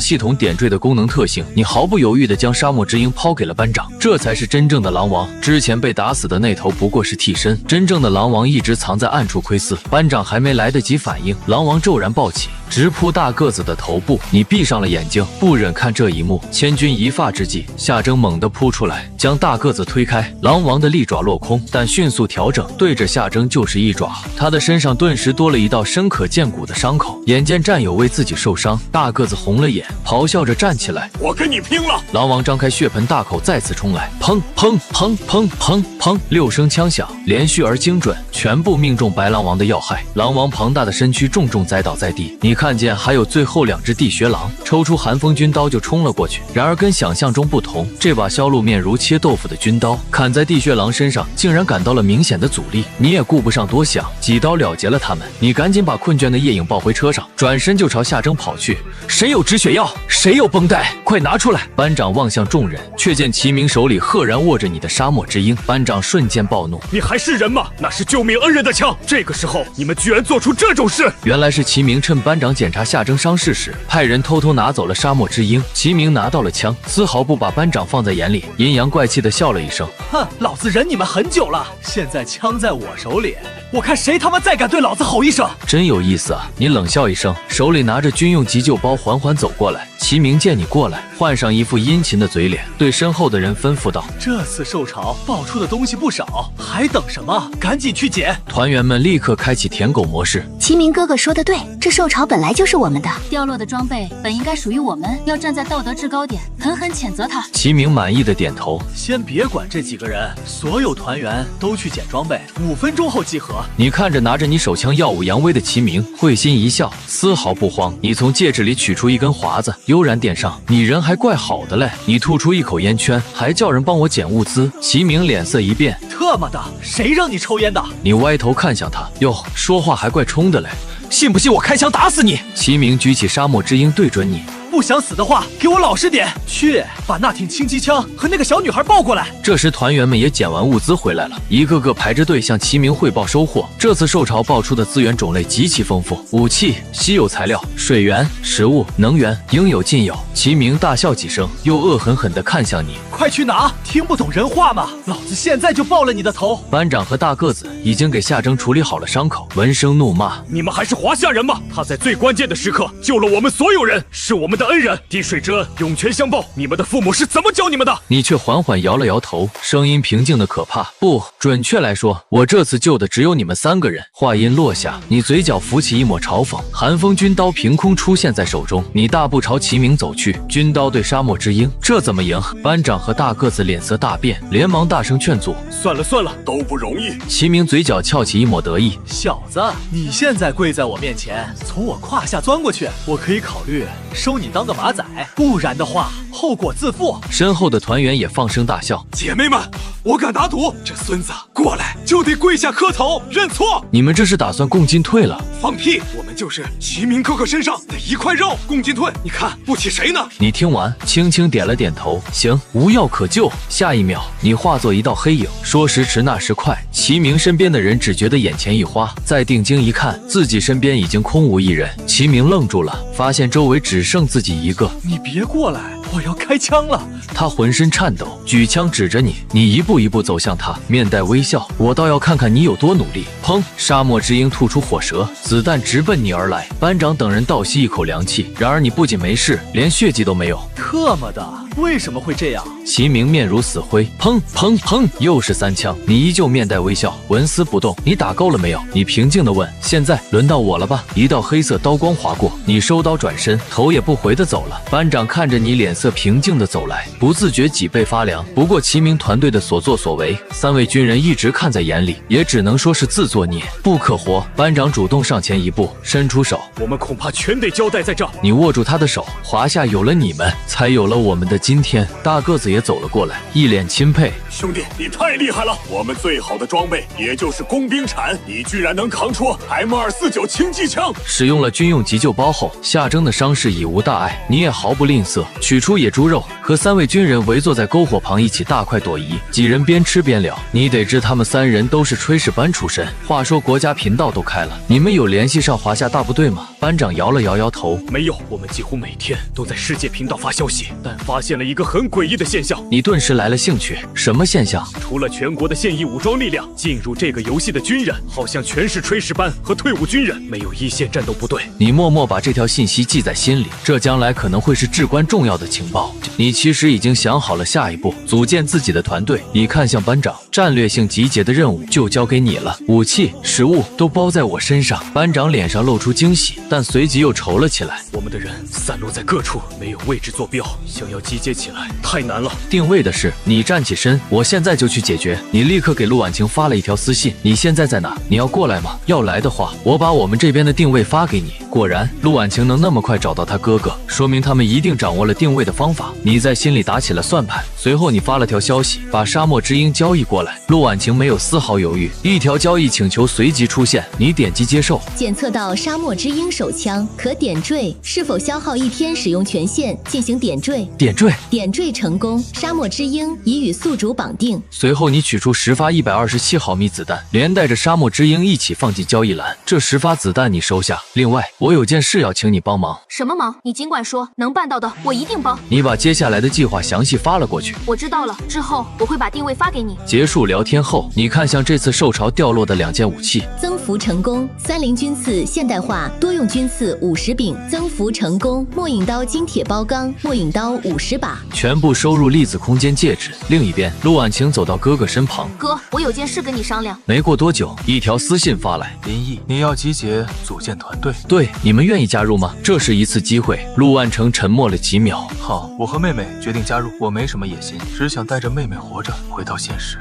系统点缀的功能特性，你毫不犹豫地将沙漠之鹰抛给了班长。这才是真正的狼王，之前被打死的那头不过是替身，真正的狼王一直藏在暗处窥伺。班长还没来得及反应，狼王骤然暴起，直扑大个子的头部。你闭上了眼睛，不忍看这一幕。千钧一发之际，夏征猛地扑出来，将大个子推开。狼王的利爪落空，但迅速调整，对着夏征就是一爪。他的身上顿时多了一道深可见骨的伤口。眼见战友为自己受伤，大个子红了眼，咆哮着站起来：“我跟你拼了！”狼王张开血盆大口再次冲来，砰砰砰砰砰砰，6声枪响，连续而精准，全部命中白狼王的要害。狼王庞大的身躯重重栽倒在地。你看见还有最后2只地穴狼抽出寒风军刀就冲了过去。然而跟想象中不同，这把削路面如切豆腐的军刀砍在地穴狼身上，竟然感到了明显的阻力。你也顾不上多想，几刀了结了他们。你赶紧把困倦的夜影抱回车上，转身就朝夏征跑去。谁有止血药？谁有绷带？快拿出来！班长望向众人，却见齐鸣手里赫然握着你的沙漠之鹰。班长瞬间暴怒：“你还是人吗？那是救命恩人的枪！这个时候你们居然做出这种事！”原来是齐鸣趁班长长检查夏征伤势时，派人偷偷拿走了沙漠之鹰。齐明拿到了枪，丝毫不把班长放在眼里，阴阳怪气的笑了一声：“哼，老子忍你们很久了，现在枪在我手里，我看谁他妈再敢对老子吼一声！”真有意思啊！你冷笑一声，手里拿着军用急救包，缓缓走过来。齐明见你过来，换上一副殷勤的嘴脸，对身后的人吩咐道：“这次受潮爆出的东西不少，还等什么？赶紧去捡！”团员们立刻开启舔狗模式。齐明哥哥说的对，这受潮本来就是我们的，掉落的装备本应该属于我们，要站在道德制高点，狠狠谴责他。齐明满意的点头。先别管这几个人，所有团员都去捡装备，5分钟后集合。你看着拿着你手枪耀武扬威的齐明，会心一笑，丝毫不慌。你从戒指里取出一根华子，悠然点上。你人还怪好的嘞！你吐出一口烟圈，还叫人帮我捡物资。齐明脸色一变，特么的，谁让你抽烟的？你歪头看向他，哟，说话还怪冲的嘞！信不信我开枪打死你？齐明举起沙漠之鹰对准你。不想死的话，给我老实点，去把那挺轻机枪和那个小女孩抱过来。这时团员们也捡完物资回来了，一个个排着队向齐明汇报收获。这次受潮爆出的资源种类极其丰富，武器、稀有材料、水源、食物、能源，应有尽有。齐明大笑几声，又恶狠狠地看向你：“快去拿！听不懂人话吗？老子现在就爆了你的头！”班长和大个子已经给夏征处理好了伤口，闻声怒骂：“你们还是华夏人吗？他在最关键的时刻救了我们所有人，是我们的恩人，滴水之恩，涌泉相报。你们的父母是怎么教你们的？”你却缓缓摇了摇头，声音平静的可怕。不准确来说，我这次救的只有你们3个人。话音落下，你嘴角浮起一抹嘲讽，寒风军刀凭空出现在手中。你大步朝齐明走去，军刀对沙漠之鹰，这怎么赢？班长和大个子脸色大变，连忙大声劝阻：“算了算了，都不容易。”齐明嘴角翘起一抹得意：“小子，你现在跪在我面前，从我胯下钻过去，我可以考虑收你当个马仔，不然的话，后果自负。”身后的团员也放声大笑：“姐妹们，我敢打赌，这孙子过来就得跪下磕头认错。”你们这是打算共进退了？放屁！我们就是齐明哥哥身上的一块肉，共进退。你看不起谁呢？你听完，轻轻点了点头。行，无药可救。下一秒，你化作一道黑影。说时迟，那时快，齐明身边的人只觉得眼前一花，再定睛一看，自己身边已经空无一人。齐明愣住了，发现周围只剩自己一个。你别过来，我要开枪了！他浑身颤抖，举枪指着你。你一步一步走向他，面带微笑。我倒要看看你有多努力。砰！沙漠之鹰吐出火舌，子弹直奔你而来。班长等人倒吸一口凉气。然而你不仅没事，连血迹都没有。特么的，为什么会这样？齐明面如死灰。砰砰砰！又是3枪。你依旧面带微笑，纹丝不动。你打够了没有？你平静地问。现在轮到我了吧？一道黑色刀光划过，你收刀转身，头也不回地走了。班长看着你脸色平静地走来，不自觉脊背发凉。不过齐明团队的所作所为，3位军人一直看在眼里，也只能说是自作孽，不可活。班长主动上前一步，伸出手：“我们恐怕全得交代在这。”你握住他的手，华夏有了你们，才有了我们的今天。大个子也走了过来，一脸钦佩：“兄弟，你太厉害了！我们最好的装备也就是工兵铲，你居然能扛出 M249 轻机枪！”使用了军用急救包后，夏征的伤势已无大碍，你也毫不吝啬，取出野猪肉，和3位军人围坐在篝火旁一起大快朵颐。几人边吃边聊。你得知他们3人都是炊事班出身。话说国家频道都开了，你们有联系上华夏大部队吗？班长摇了摇摇头：“没有，我们几乎每天都在世界频道发消息，但发现了一个很诡异的现象。”你顿时来了兴趣。什么现象？除了全国的现役武装力量，进入这个游戏的军人好像全是炊事班和退伍军人，没有一线战斗部队。你默默把这条信息记在心里，这将来可能会是至关重要的情报。你其实已经想好了下一步，组建自己的团队。你看向班长，战略性集结的任务就交给你了，武器、食物都包在我身上。班长脸上露出惊喜，但随即又愁了起来。我们的人散落在各处，没有位置坐标，想要集结起来太难了。定位的事，你站起身，我现在就去解决。你立刻给陆婉晴发了一条私信：“你现在在哪？你要过来吗？要来的话，我把我们这边的定位发给你。”果然，陆婉晴能那么快找到他哥哥，说明他们一定掌握了定位的方法。你在心里打起了算盘。随后你发了条消息，把沙漠之鹰交易过来。陆婉晴没有丝毫犹豫，一条交易请求随即出现。你点击接受。检测到沙漠之鹰手枪可点缀，是否消耗1天使用权限进行点缀？点缀，点缀成功，沙漠之鹰已与宿主绑定。随后你取出10发127毫米子弹，连带着沙漠之鹰一起放进交易栏。这10发子弹你收下。另外，我有件事要请你帮忙。什么忙？你尽管说，能办到的我一定帮。你把接下来的计划详细发了过去。我知道了，之后我会把定位发给你。结束聊天后，你看向这次受潮掉落的2件武器。增幅成功，30军刺现代化多用军刺50柄，增幅成功，末影刀金铁包钢，末影刀50把，全部收入粒子空间戒指。另一边，陆婉晴走到哥哥身旁。哥，我有件事跟你商量。没过多久，一条私信发来：林毅，你要集结组建团队？对，你们愿意加入吗？这是一次机会。陆万成沉默了几秒。好，我和妹妹决定加入。我没什么野心，只想带着妹妹活着回到现实。